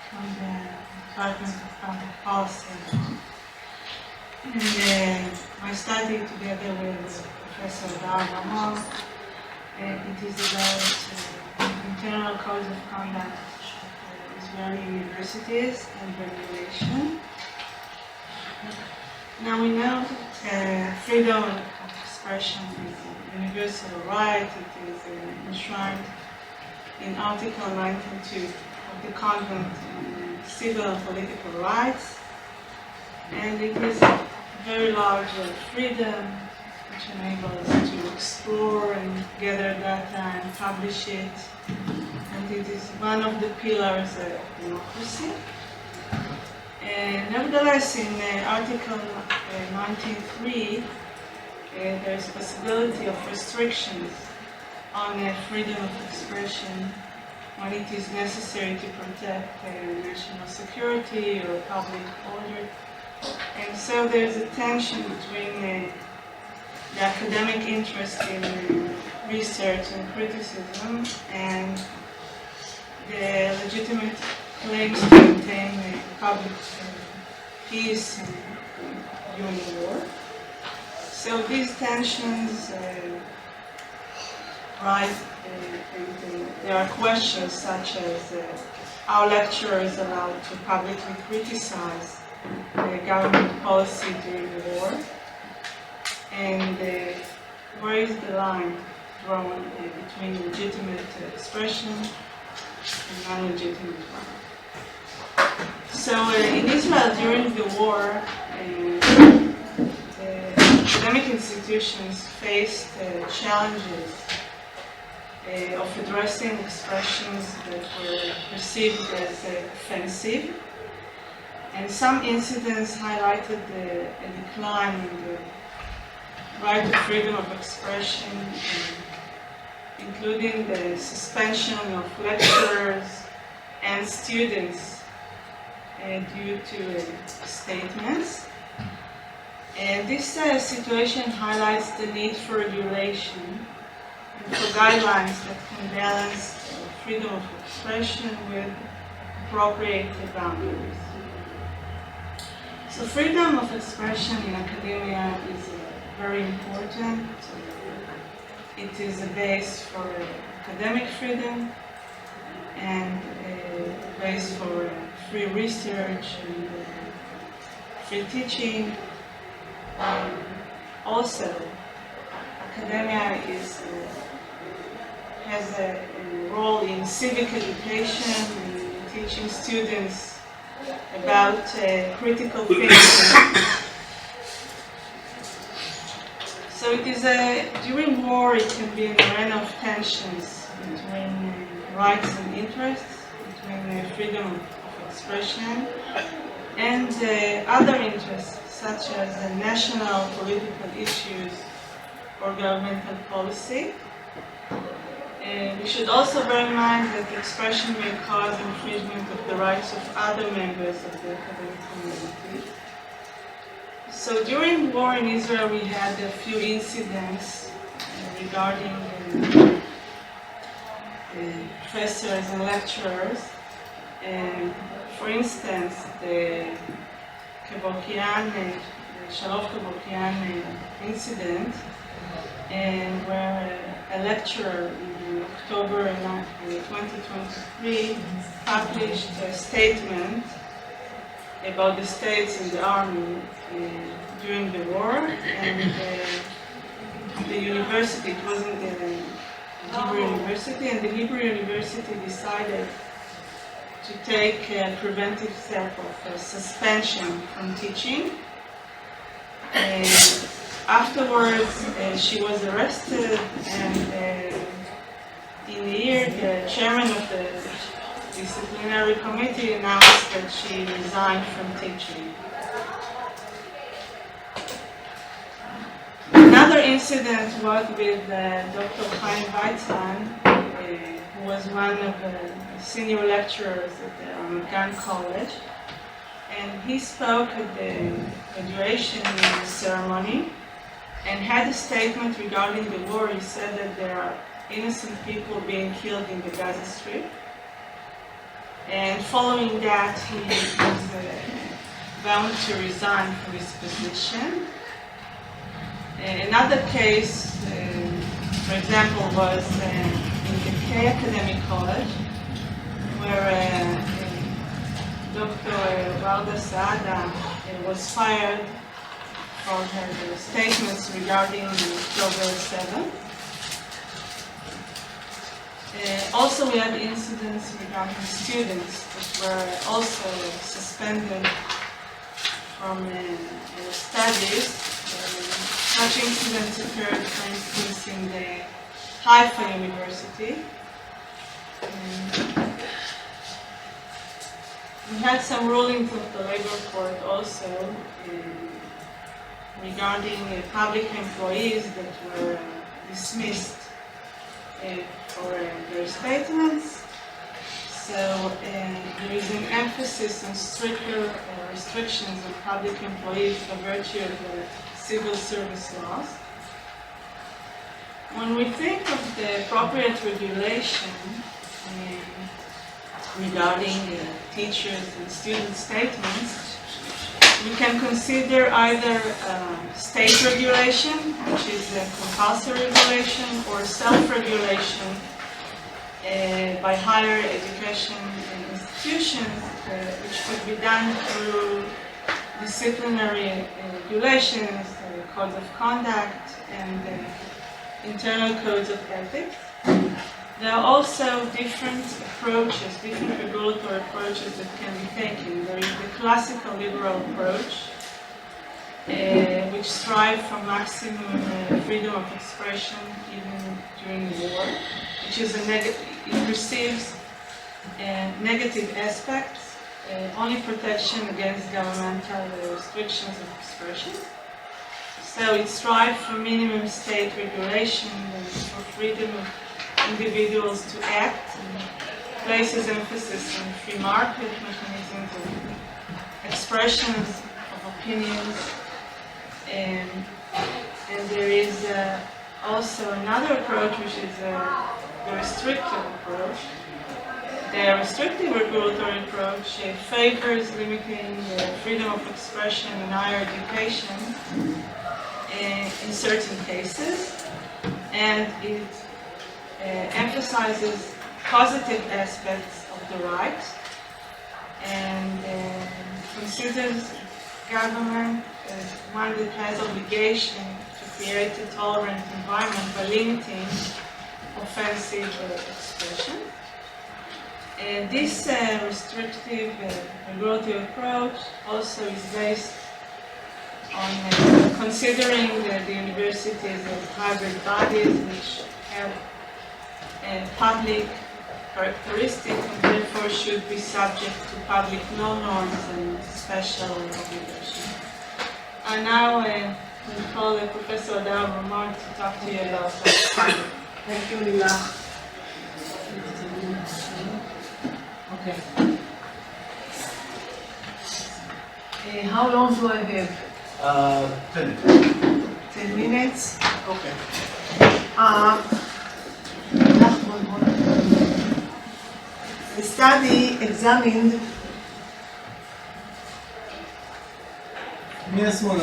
from the Department of Public Policy. And I studied together with Professor Hadara. It is about internal codes of conduct at Israeli universities and regulation. Now we know that freedom of expression is a universal right. It is enshrined in Article 92 of the Convent on Civil and Political Rights, and it is a very large freedom which enables us to explore and gather data and publish it, and it is one of the pillars of democracy. Nevertheless, in Article 19.3, there is a possibility of restrictions on freedom of expression when it is necessary to protect national security or public order. And so there is a tension between the academic interest in research and criticism and the legitimate claims to maintain public peace during the war. So these tensions rise, and there are questions such as are lecturers allowed to publicly criticize the government policy during the war, and where is the line drawn between legitimate expression and non-legitimate one. So in Israel during the war, academic institutions faced challenges of addressing expressions that were perceived as offensive, and some incidents highlighted a decline in the right to freedom of expression, including the suspension of lecturers and students due to statements. And this situation highlights the need for regulation and for guidelines that can balance freedom of expression with appropriate boundaries. So freedom of expression in academia is very important. It is a base for academic freedom and a base for free research and free teaching. Also, academia has a role in civic education and teaching students about critical thinking. So it is during war it can be an arena of tensions between rights and interests, between freedom of expression and other interests such as national political issues or governmental policy. We should also bear in mind that expression may cause infringement of the rights of other members of the academic community. So during war in Israel, we had a few incidents regarding professors and lecturers. For instance, the Shalom Kevorkian incident, where a lecturer in October 2023 published a statement about the states in the army during the war, and the university, it wasn't Hebrew University, and the Hebrew University decided to take a preventive step of suspension from teaching. And afterwards, she was arrested, and in a year, the chairman of the disciplinary committee announced that she resigned from teaching. Another incident was with Dr. Fane, who was one of the senior lecturers at the American College, and he spoke at the graduation ceremony and had a statement regarding the war. He said that there are innocent people being killed in the Gaza Strip. And following that, he was bound to resign from his position. Another case, for example, was in the K Academic College, where Dr. Valda Saada was fired for her statements regarding October 7th. Also, we had incidents regarding students that were also suspended from studies. Such incidents occurred, for instance, in the Haifa University. We had some rulings of the labor court also regarding public employees that were dismissed for their statements. So there is an emphasis on stricter restrictions on public employees by virtue of the civil service laws. When we think of the appropriate regulation regarding teachers and student statements, we can consider either state regulation, which is a compulsory regulation, or self-regulation by higher education institutions, which could be done through disciplinary regulations, codes of conduct, and internal codes of ethics. There are also different approaches, different regulatory approaches that can be taken. There is the classical liberal approach, which strives for maximum freedom of expression even during war, which is it receives negative aspects, only protection against governmental restrictions of expression. So it strives for minimum state regulation and for freedom of individuals to act, and places emphasis on free market mechanisms of expressions of opinions. And there is also another approach, which is the restrictive approach. The restrictive regulatory approach favors limiting freedom of expression in higher education in certain cases, and it emphasizes positive aspects of the right and considers government as one that has obligation to create a tolerant environment by limiting offensive expression. And this restrictive regulatory approach also is based on considering the universities as hybrid bodies which have public characteristics and therefore should be subject to public law norms and special obligations. I now will call Professor Hadara to talk to you about that. Thank you, Lilach. Okay. How long do I have? 10 minutes. 10 minutes? Okay. The study examined מי השמאל?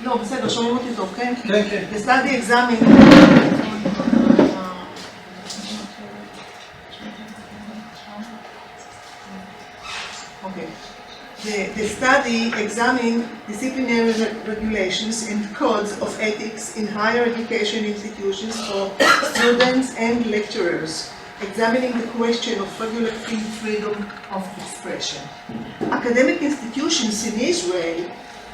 לא, בסדר, שומעים אותי טוב, כן? כן, כן. The study examined okay. The study examined disciplinary regulations and codes of ethics in higher education institutions for students and lecturers, examining the question of regulating freedom of expression. Academic institutions in Israel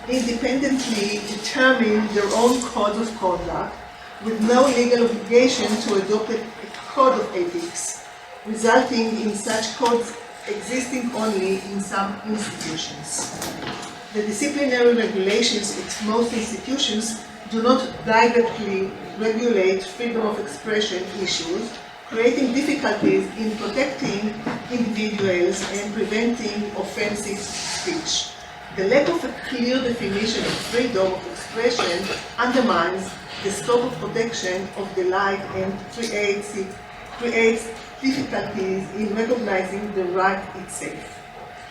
independently determine their own codes of conduct with no legal obligation to adopt a code of ethics, resulting in such codes existing only in some institutions. The disciplinary regulations at most institutions do not directly regulate freedom of expression issues, creating difficulties in protecting individuals and preventing offensive speech. The lack of a clear definition of freedom of expression undermines the scope of protection of the right and creates difficulties in recognizing the right itself.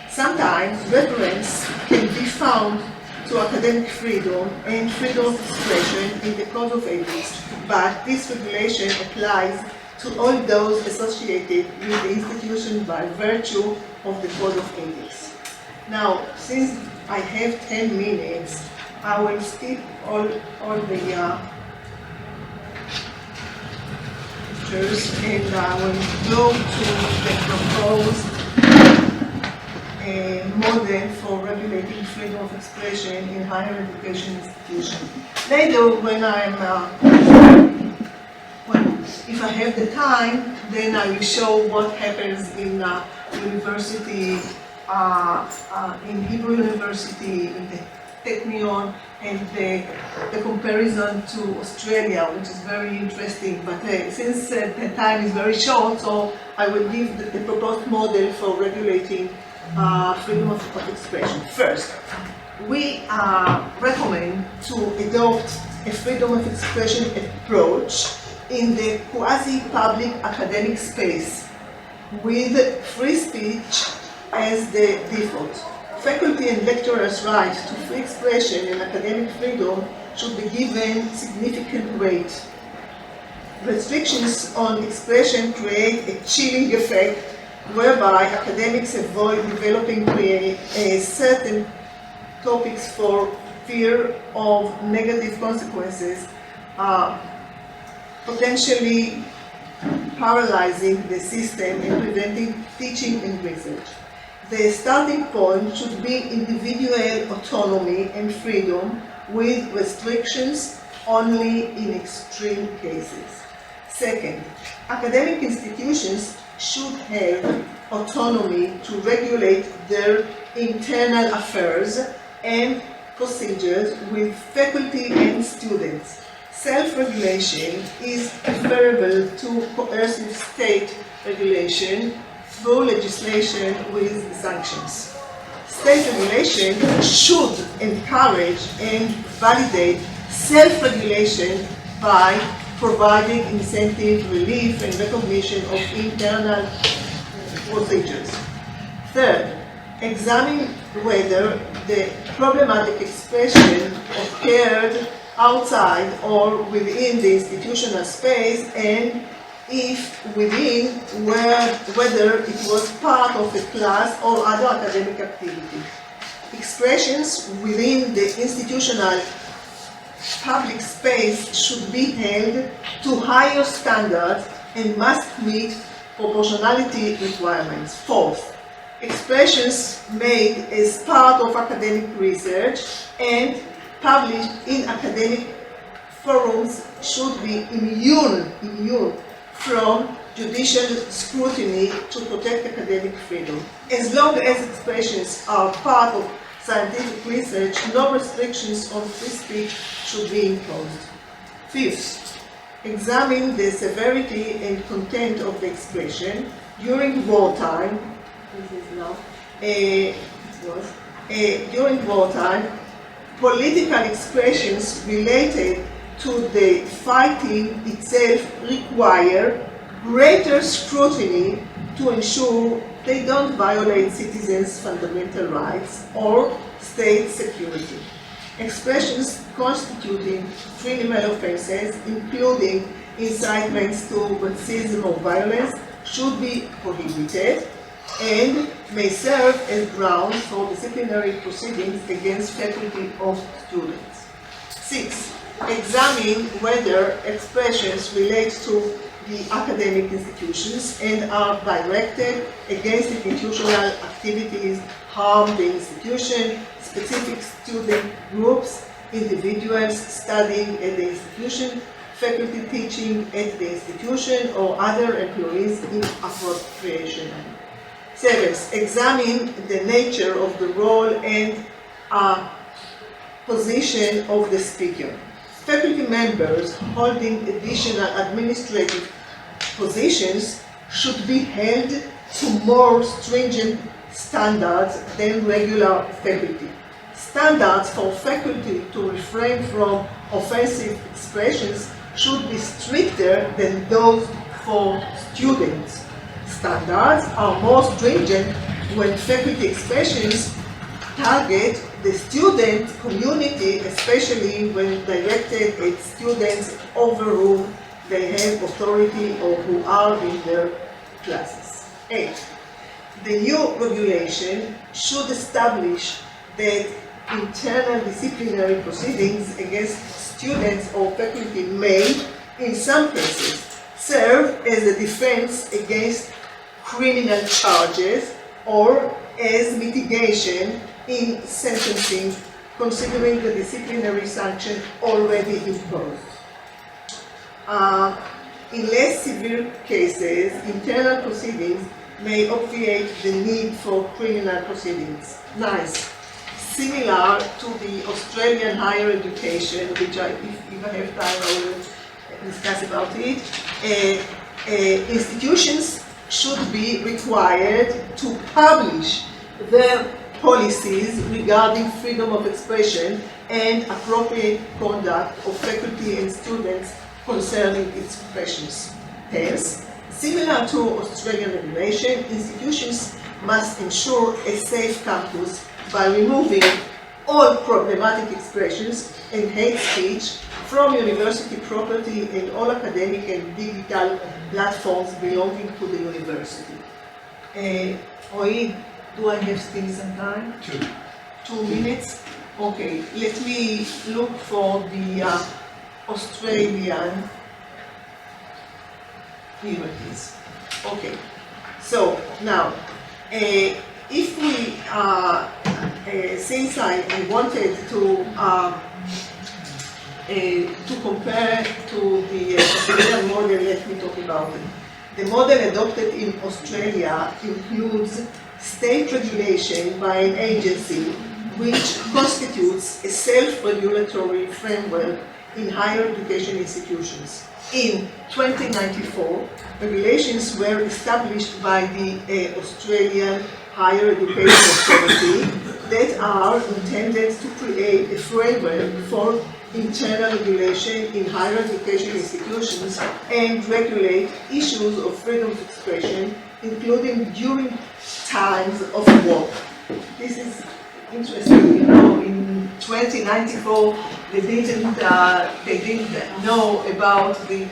Sometimes reference can be found to academic freedom and freedom of expression in the Code of Ethics, but this regulation applies to all those associated with the institution by virtue of the Code of Ethics. Now, since I have 10 minutes, I will skip all the and I will go to the proposed model for regulating freedom of expression in higher education institutions. Later, when if I have the time, then I will show what happens in university, in Hebrew University, in the Technion, and the comparison to Australia, which is very interesting. But since the time is very short, so I will give the proposed model for regulating freedom of expression. First, we recommend to adopt a freedom of expression approach in the quasi-public academic space with free speech as the default. Faculty and lecturers' right to free expression and academic freedom should be given significant weight. Restrictions on expression create a chilling effect whereby academics avoid developing certain topics for fear of negative consequences, potentially paralyzing the system and preventing teaching and research. The starting point should be individual autonomy and freedom with restrictions only in extreme cases. Second, academic institutions should have autonomy to regulate their internal affairs and procedures with faculty and students. Self-regulation is preferable to coercive state regulation through legislation with sanctions. State regulation should encourage and validate self-regulation by providing incentive, relief, and recognition of internal procedures. Third, examine whether the problematic expression occurred outside or within the institutional space, and if within, whether it was part of a class or other academic activity. Expressions within the institutional public space should be held to higher standards and must meet proportionality requirements. Fourth, expressions made as part of academic research and published in academic forums should be immune from judicial scrutiny to protect academic freedom. As long as expressions are part of scientific research, no restrictions on free speech should be imposed. Fifth, examine the severity and content of the expression during wartime. During wartime, political expressions related to the fighting itself require greater scrutiny to ensure they don't violate citizens' fundamental rights or state security. Expressions constituting criminal offenses, including incitements to racism or violence, should be prohibited, and may serve as grounds for disciplinary proceedings against faculty or students. 6. Examine whether expressions relate to the academic institutions and are directed against institutional activities, harm the institution, specific student groups, individuals studying at the institution, faculty teaching at the institution, or other employees in appropriation. 7. Examine the nature of the role and position of the speaker. Faculty members holding additional administrative positions should be held to more stringent standards than regular faculty. Standards for faculty to refrain from offensive expressions should be stricter than those for students. Standards are more stringent when faculty expressions target the student community, especially when directed at students over whom they have authority or who are in their classes. 8. The new regulation should establish that internal disciplinary proceedings against students or faculty may, in some cases, serve as a defense against criminal charges or as mitigation in sentencing, considering the disciplinary sanction already imposed. In less severe cases, internal proceedings may obviate the need for criminal proceedings. 9. Similar to the Australian higher education, which if I have time, I will discuss about it, institutions should be required to publish their policies regarding freedom of expression and appropriate conduct of faculty and students concerning expressions. Hence, similar to Australian regulation, institutions must ensure a safe campus by removing all problematic expressions and hate speech from university property and all academic and digital platforms belonging to the university. Roy, do I have still some time? 2 minutes? Okay, let me look for the Australian. Here it is. Okay, so now, if we, since I wanted to compare to the Australian model, let me talk about it. The model adopted in Australia includes state regulation by an agency which constitutes a self-regulatory framework in higher education institutions. In 2094, regulations were established by the Australian Higher Education Authority that are intended to create a framework for internal regulation in higher education institutions and regulate issues of freedom of expression, including during times of war. This is interesting, you know, in 2094 they didn't know about the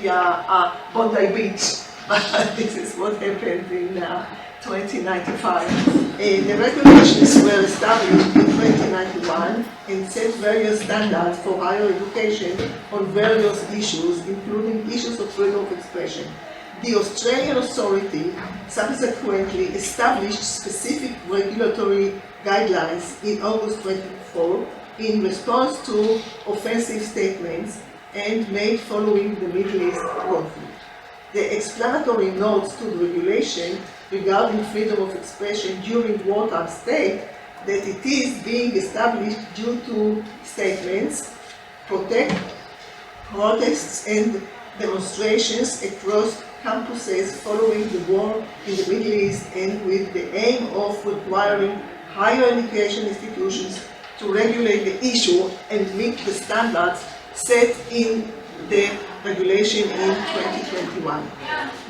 Bondi Beach, but this is what happened in 2095. The regulations were established in 2091 and set various standards for higher education on various issues, including issues of freedom of expression. The Australian Authority subsequently established specific regulatory guidelines in August 24 in response to offensive statements and made following the Middle East conflict. The explanatory notes to the regulation regarding freedom of expression during wartime state that it is being established due to statements, protests and demonstrations across campuses following the war in the Middle East and with the aim of requiring higher education institutions to regulate the issue and meet the standards set in the regulation in 2021.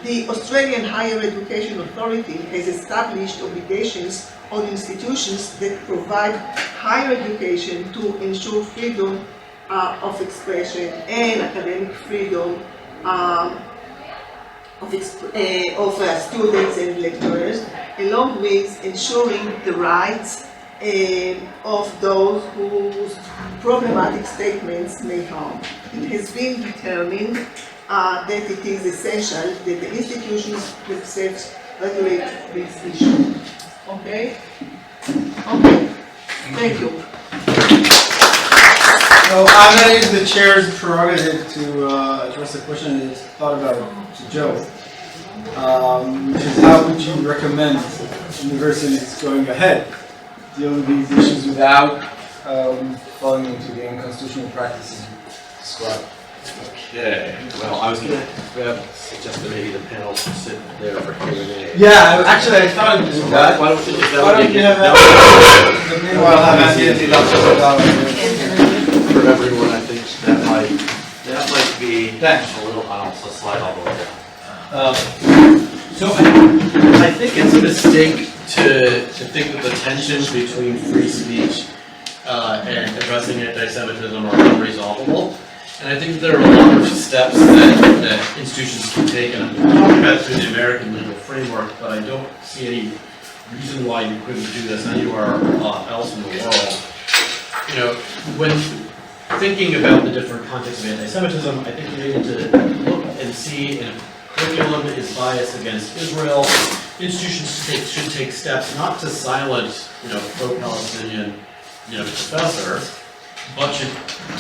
The Australian Higher Education Authority has established obligations on institutions that provide higher education to ensure freedom of expression and academic freedom of students and lecturers, along with ensuring the rights of those whose problematic statements may harm. It has been determined that it is essential that the institutions themselves regulate this issue. Okay? Okay. Thank you. So I'm going to use the chair's prerogative to address a question that is thought about to Joe, which is how would you recommend universities going ahead deal with these issues without falling into the unconstitutional practices described? Okay, well, I was going to suggest that maybe the panel should sit there for Q&A. Yeah, actually I thought of doing that. Why don't we, is that Why what don't you you have that that? Meanwhile, have Andy for everyone, I think that might be Thanks. a little, I'll slide all the way down. So I think it's a mistake to think that the tensions between free speech and addressing anti-Semitism are unresolvable. And I think there are a lot of steps that institutions can take, and I'm talking about through the American legal framework, but I don't see any reason why you couldn't do this anywhere else in the world. You know, when thinking about the different contexts of anti-Semitism, I think you need to look and see if curriculum is biased against Israel. Institutions should take steps not to silence, pro-Palestinian, professors, but should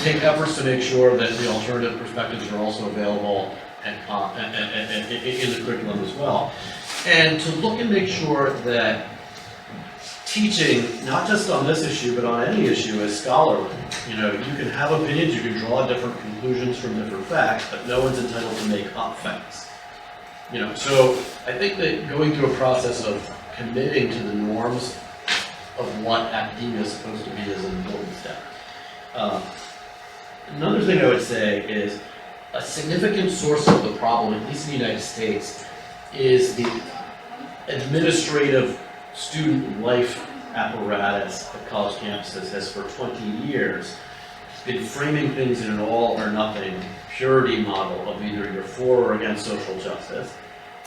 take efforts to make sure that the alternative perspectives are also available and in the curriculum as well. And to look and make sure that teaching, not just on this issue, but on any issue, is scholarly. You can have opinions, you can draw different conclusions from different facts, but no one's entitled to make up facts. So I think that going through a process of committing to the norms of what academia is supposed to be is an important step. Another thing I would say is a significant source of the problem, at least in the United States, is the administrative student life apparatus at college campuses has for 20 years been framing things in an all or nothing purity model of either you're for or against social justice,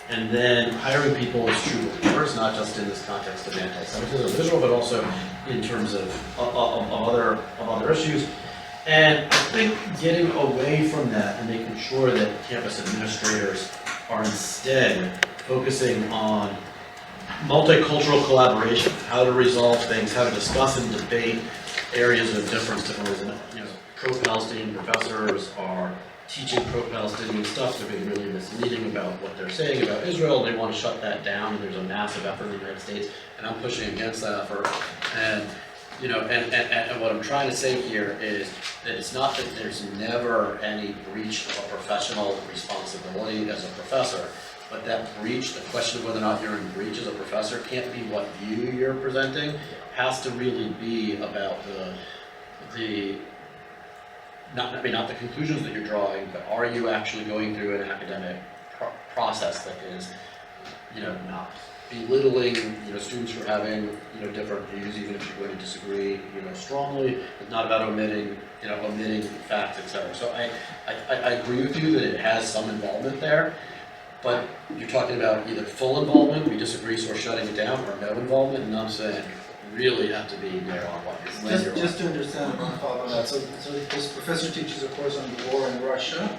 and then hiring people as true believers, not just in this context of anti-Semitism of Israel, but also in terms of other issues. And I think getting away from that and making sure that campus administrators are instead focusing on multicultural collaboration, how to resolve things, how to discuss and debate areas of difference. Pro-Palestinian professors are teaching pro-Palestinian stuff. They're being really misleading about what they're saying about Israel. They want to shut that down, and there's a massive effort in the United States, and I'm pushing against that effort. And and what I'm trying to say here is that it's not that there's never any breach of a professional responsibility as a professor, but that breach, the question of whether or not you're in breach as a professor, can't be what view you're presenting. Has to really be about not the conclusions that you're drawing, but are you actually going through an academic process that is, not belittling, students for having, different views, even if you're going to disagree, strongly. It's not about omitting facts, etc. So I agree with you that it has some involvement there, but you're talking about either full involvement, we disagree, so we're shutting it down, or no involvement, and I'm saying you really have to be there on what you're Just to understand one thought on that. So this professor teaches a course on the war in Russia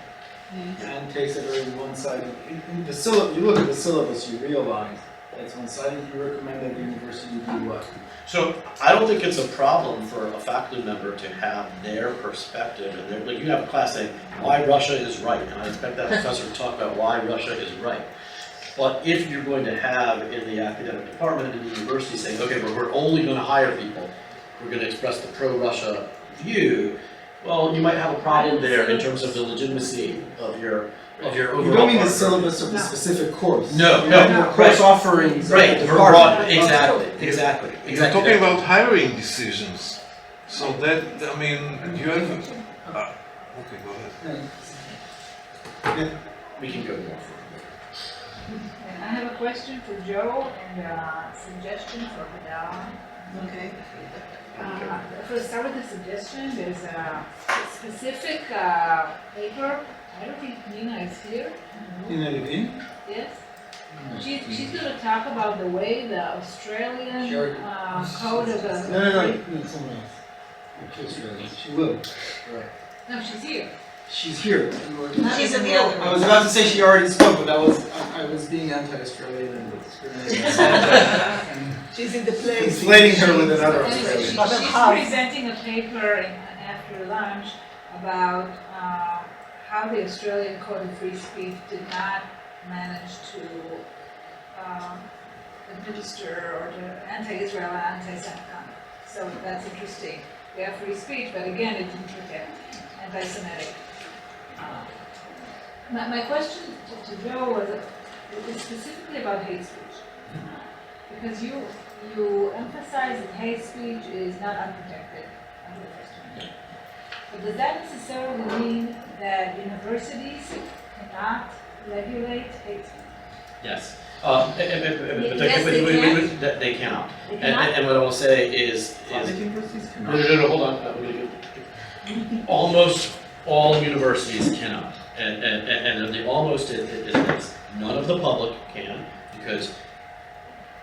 and takes a very one-sided. In the syllabus, you look at the syllabus, you realize that's one-sided. You recommend that the university do what? So I don't think it's a problem for a faculty member to have their perspective, and like you have a class saying why Russia is right, and I expect that professor to talk about why Russia is right. But if you're going to have in the academic department in the university saying, okay, but we're only going to hire people who are going to express the pro-Russia view, well, you might have a problem there in terms of the legitimacy of your overall. You don't mean the program. syllabus of the specific course. No, Course offerings. Right, of the broad, department. exactly. You're talking about hiring decisions. So that, you have. Okay, go ahead. We can go more. And I have a question for Joe and a suggestion for Hadara. Okay. First, start with the suggestion. There's a specific paper. I don't think Nina is here. In Levine? Yes. She's gonna talk about the way the Australian code of the. No, someone else. Okay, Australia. She will. Right. No, she's here. She's here. She's in the other I was about to say she already spoke, but I was being anti-Australian and discriminating. and She's in the play. conflating her with another Anyway, Australian. she's presenting a paper after lunch about how the Australian Code of Free Speech did not manage to administer or to anti-Israel and anti-Semitic conduct. So that's interesting. We have free speech, but again, it didn't protect anti-Semitic. My question to Joe was specifically about hate speech. Because you emphasize that hate speech is not unprotected under the First Amendment. But does that necessarily mean that universities cannot regulate hate speech? Yes. Yes, They cannot. They cannot? And what I will say is Private universities no, cannot. hold on. Almost all universities cannot. And the almost is this. None of the public can, because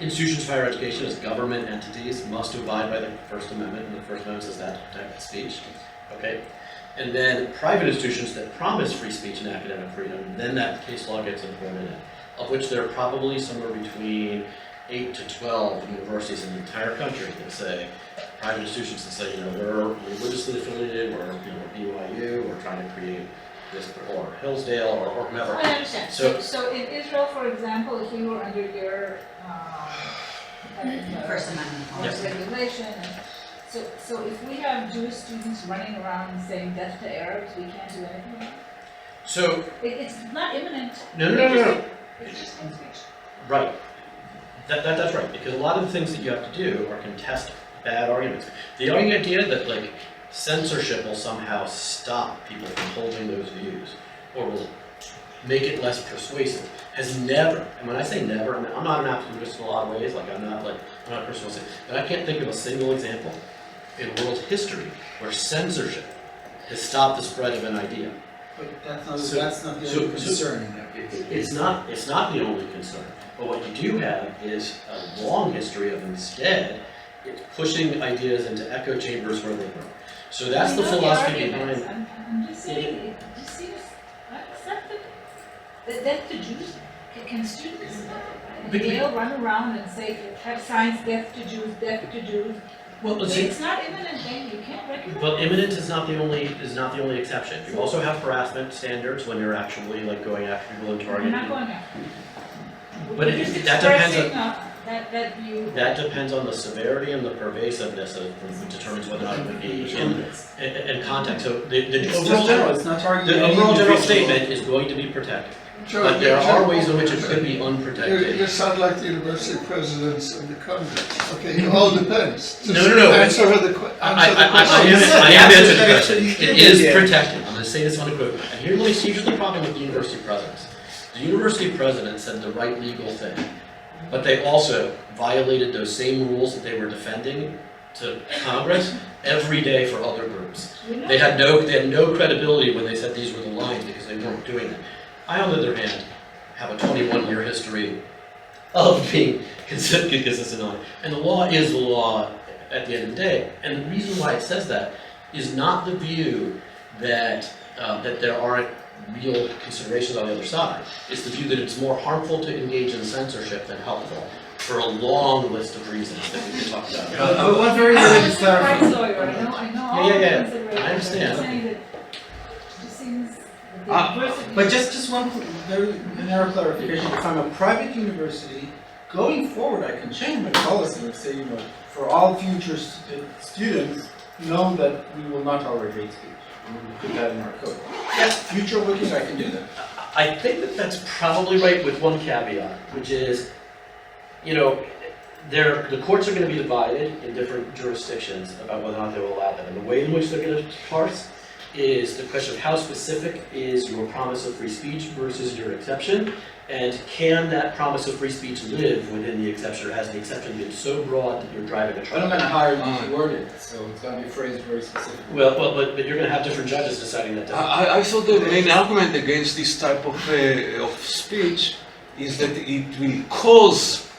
institutions of higher education as government entities must abide by the First Amendment, and the First Amendment says that to protect speech. Okay? And then private institutions that promise free speech and academic freedom, then that case law gets imported in, of which there are probably somewhere between 8 to 12 universities in the entire country that say, private institutions that say, we're religiously affiliated, we're BYU, we're trying to create this, or Hillsdale, or whomever. I understand. So- So in Israel, for example, if we were under your First Amendment. Yes. regulation, so if we have Jewish students running around saying death to Arabs, we can't do anything? So, It's not imminent. no. It's just hate speech. Right. That's right, because a lot of the things that you have to do are contest bad arguments. The idea that censorship will somehow stop people from holding those views, or will make it less persuasive, has never, and when I say never, I mean, I'm not an absolutist in a lot of ways, I'm not a person who will say, but I can't think of a single example in world history where censorship has stopped the spread of an idea. But that's not the so- only concern. It's not the only concern, but what you do have is a long history of instead pushing ideas into echo chambers where they grow. So that's the philosophy behind. I'm just saying, it just seems unacceptable. That the Jews, can students at Yale run around and say, have signs, death to Jews, death to Jews? Well, It's not imminent, then you can't regulate. But imminent is not the only exception. You also have harassment standards when you're actually going after people and We're targeting. not going after. But We're just that depends on- expressing, that view. That depends on the severity and the pervasiveness of determines whether or not it would be in context. So the It's overall still general, it's not targeting the any overall general individual. statement is going to be protected. Joe, But there Joe, are ways in which it could be You unprotected. sound like the university presidents of the country. Okay, it all depends. Just No. Answer the question. I am answering the question. It is protected. I'm going to say this unequivocally. And here's the problem with the university presidents. The university president said the right legal thing, but they also violated those same rules that they were defending to Congress every day for other groups. They had no credibility when they said these were the lines because they weren't doing it. I, on the other hand, have a 21-year history of being consistent on it. And the law is the law at the end of the day. And the reason why it says that is not the view that there aren't real considerations on the other side. It's the view that it's more harmful to engage in censorship than helpful, for a long list of reasons that we can talk about. But one very I'm related a rights clarification. lawyer, I know all the Yeah. considerations. I understand. I'm saying that it just seems that the university. But just one very narrow clarification, if I'm a private university, going forward, I can change my policy and say, for all future students, know that we will not tolerate hate speech. And we will put that in our code. Yes, future looking, I can do that. I think that that's probably right with one caveat, which is, the courts are going to be divided in different jurisdictions about whether or not they will allow that. And the way in which they're going to parse is the question of how specific is your promise of free speech versus your exception, and can that promise of free speech live within the exception, or has the exception been so broad that you're driving a But truck? I'm gonna hire you to word it, so it's gonna be phrased very specifically. Well, but you're going to have different judges deciding that. I thought the main argument against this type of speech is that it will cause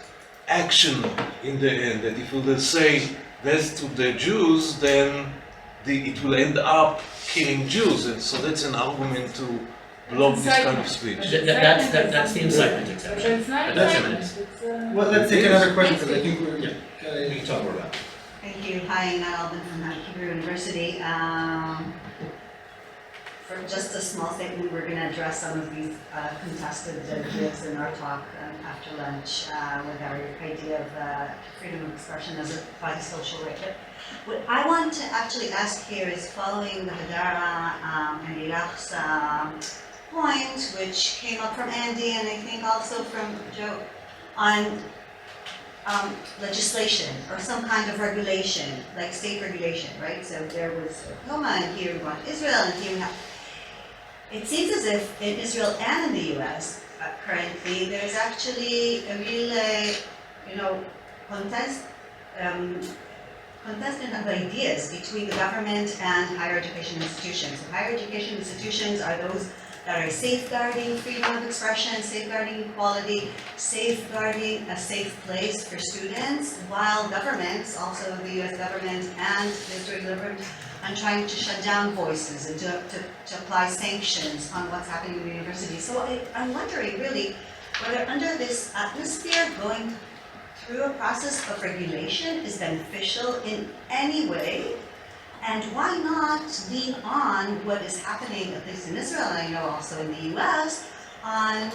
action in the end. That if we will say that's to the Jews, then it will end up killing Jews. And so that's an argument to block this kind of speech. That's the incitement But exception. it's not That's incitement, incitement. it's, Well, let's take another question, because I think we're, Yeah. We can talk more about it. Thank you. Hi, I'm Matt Alden from Yale University. For just a small statement, we're going to address some of these contested ideas in our talk after lunch with our idea of freedom of expression as a quasi-social right. But what I want to actually ask here is following the Hadara and Lilach's point, which came up from Andy and I think also from Joe, on legislation or some kind of regulation, like state regulation, right? So there was Cohn, and here we want Israel, and here we have. It seems as if in Israel and in the US currently, there's actually a real, contestant of ideas between the government and higher education institutions. So higher education institutions are those that are safeguarding freedom of expression, safeguarding equality, safeguarding a safe place for students, while governments, also the US government and the Israeli government, are trying to shut down voices and to apply sanctions on what's happening in the university. So I'm wondering really whether under this atmosphere going through a process of regulation is beneficial in any way. And why not lean on what is happening, at least in Israel, and I know also in the US, on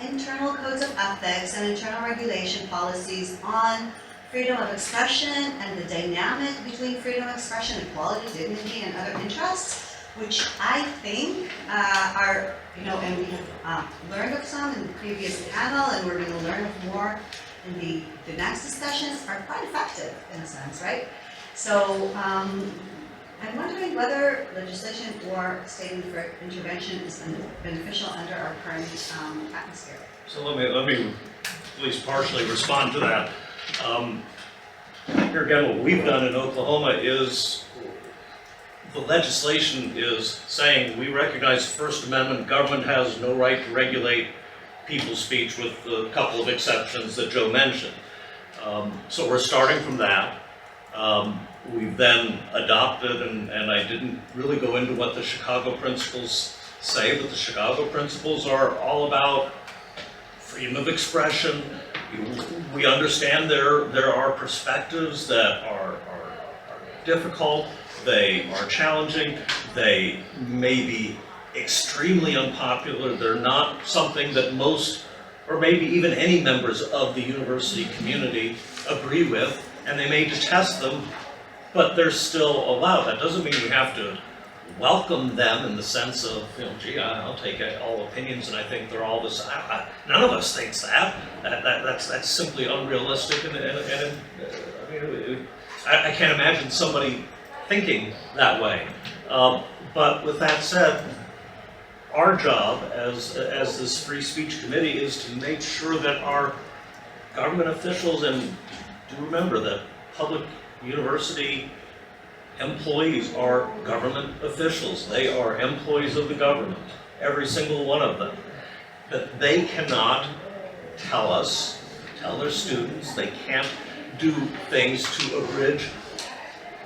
internal codes of ethics and internal regulation policies on freedom of expression and the dynamic between freedom of expression, equality, dignity, and other interests, which I think are, and we have learned of some in the previous panel, and we're going to learn of more in the next discussions, are quite effective in a sense, right? So I'm wondering whether legislation or state intervention is beneficial under our current atmosphere. So let me at least partially respond to that. Here again, what we've done in Oklahoma is the legislation is saying we recognize the First Amendment, government has no right to regulate people's speech with a couple of exceptions that Joe mentioned. So we're starting from that. We've then adopted, and I didn't really go into what the Chicago principles say, but the Chicago principles are all about freedom of expression. We understand there are perspectives that are difficult, they are challenging, they may be extremely unpopular, they're not something that most, or maybe even any members of the university community agree with, and they may detest them, but they're still allowed. That doesn't mean we have to welcome them in the sense of, gee, I'll take all opinions and I think they're all this. None of us thinks that. That's simply unrealistic, and I can't imagine somebody thinking that way. But with that said, our job as this free speech committee is to make sure that our government officials, and do remember that public university employees are government officials. They are employees of the government, every single one of them. That they cannot tell their students, they can't do things to abridge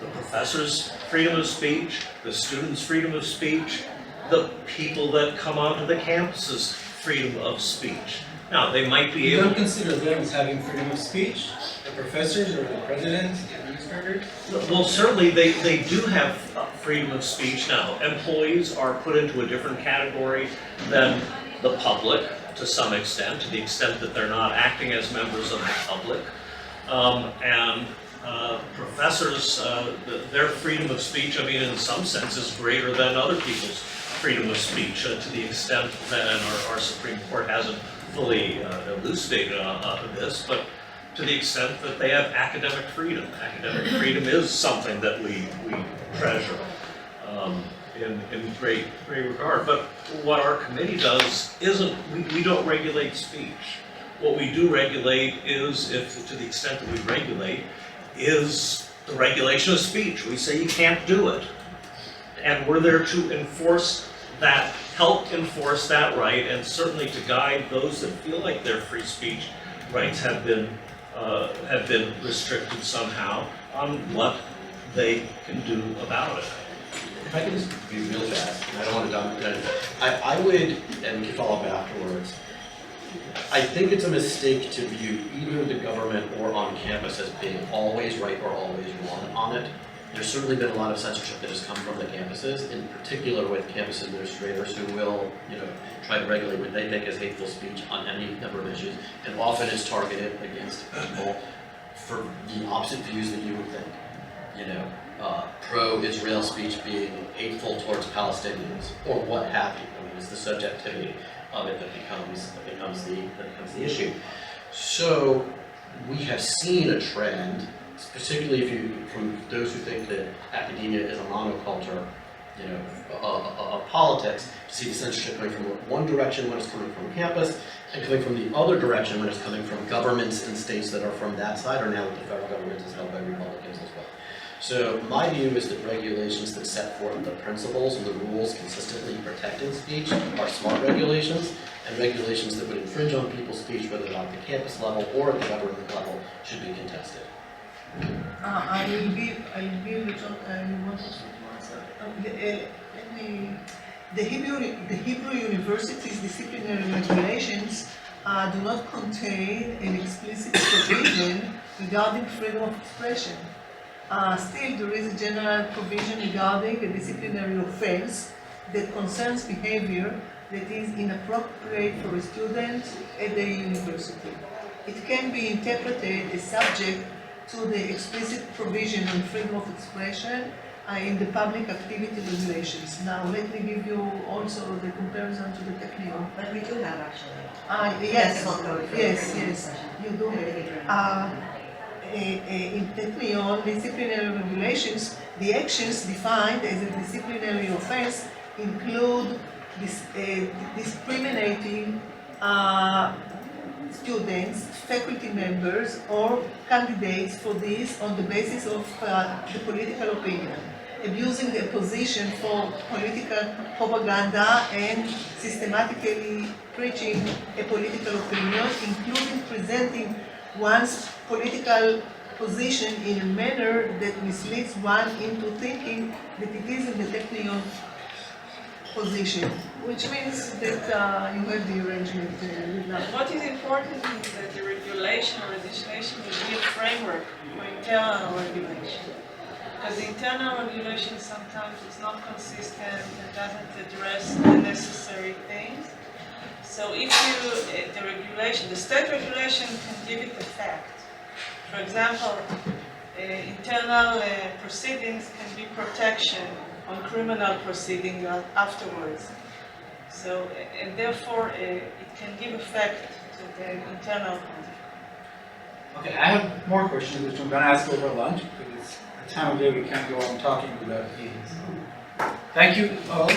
the professor's freedom of speech, the students' freedom of speech, the people that come onto the campus's freedom of speech. Now, they might be You able don't consider them as having freedom of speech? The professors or the president, the administrators? Well, certainly they do have freedom of speech now. Employees are put into a different category than the public to some extent, to the extent that they're not acting as members of the public. Professors, their freedom of speech, in some sense, is greater than other people's freedom of speech to the extent that, and our Supreme Court hasn't fully elucidated on this, but to the extent that they have academic freedom. Academic freedom is something that we treasure in great regard. But what our committee does isn't, we don't regulate speech. What we do regulate is, to the extent that we regulate, is the regulation of speech. We say you can't do it. And we're there to enforce that help enforce that right, and certainly to guide those that feel like their free speech rights have been restricted somehow on what they can do about it. If I could just be real fast, and I don't want to dominate, I would, and we can follow up afterwards, I think it's a mistake to view either the government or on campus as being always right or always wrong on it. There's certainly been a lot of censorship that has come from the campuses, in particular with campus administrators who will, try to regulate what they think is hateful speech on any number of issues, and often it's targeted against people for the opposite views that you would think. Pro-Israel speech being hateful towards Palestinians, or what have you. I mean, it's the subjectivity of it that becomes the issue. So we have seen a trend, particularly from those who think that academia is a monoculture, of politics, to see the censorship coming from one direction when it's coming from campus, and coming from the other direction when it's coming from governments in states that are from that side, or now that the federal government is held by Republicans as well. So my view is that regulations that set forth the principles and the rules consistently protecting speech are smart regulations, and regulations that would infringe on people's speech, whether at the campus level or at the government level, should be contested. I will give John, you want to answer? The Hebrew University's disciplinary regulations do not contain an explicit provision regarding freedom of expression. Still, there is a general provision regarding a disciplinary offense that concerns behavior that is inappropriate for a student at the university. It can be interpreted as subject to the explicit provision on freedom of expression in the public activity regulations. Now, let me give you also the comparison to the Technion. But we do have actually. Yes, Ethical code for yes, freedom of yes, expression. you do have. In Technion disciplinary regulations, the actions defined as a disciplinary offense include discriminating students, faculty members, or candidates for this on the basis of the political opinion, abusing their position for political propaganda, and systematically preaching a political opinion, including presenting one's political position in a manner that misleads one into thinking that it is in the Technion position, which means that you have the arrangement with that. What is important is that the regulation or legislation will be a framework for internal regulation. Because the internal regulation sometimes is not consistent and doesn't address the necessary things. So if the regulation, the state regulation can give it effect. For example, internal proceedings can be protection on criminal proceeding afterwards. So, and therefore, it can give effect to the internal content. Okay, I have more questions, which I'm going to ask over lunch, because it's a time of day we can't go on talking without eating. Thank you all.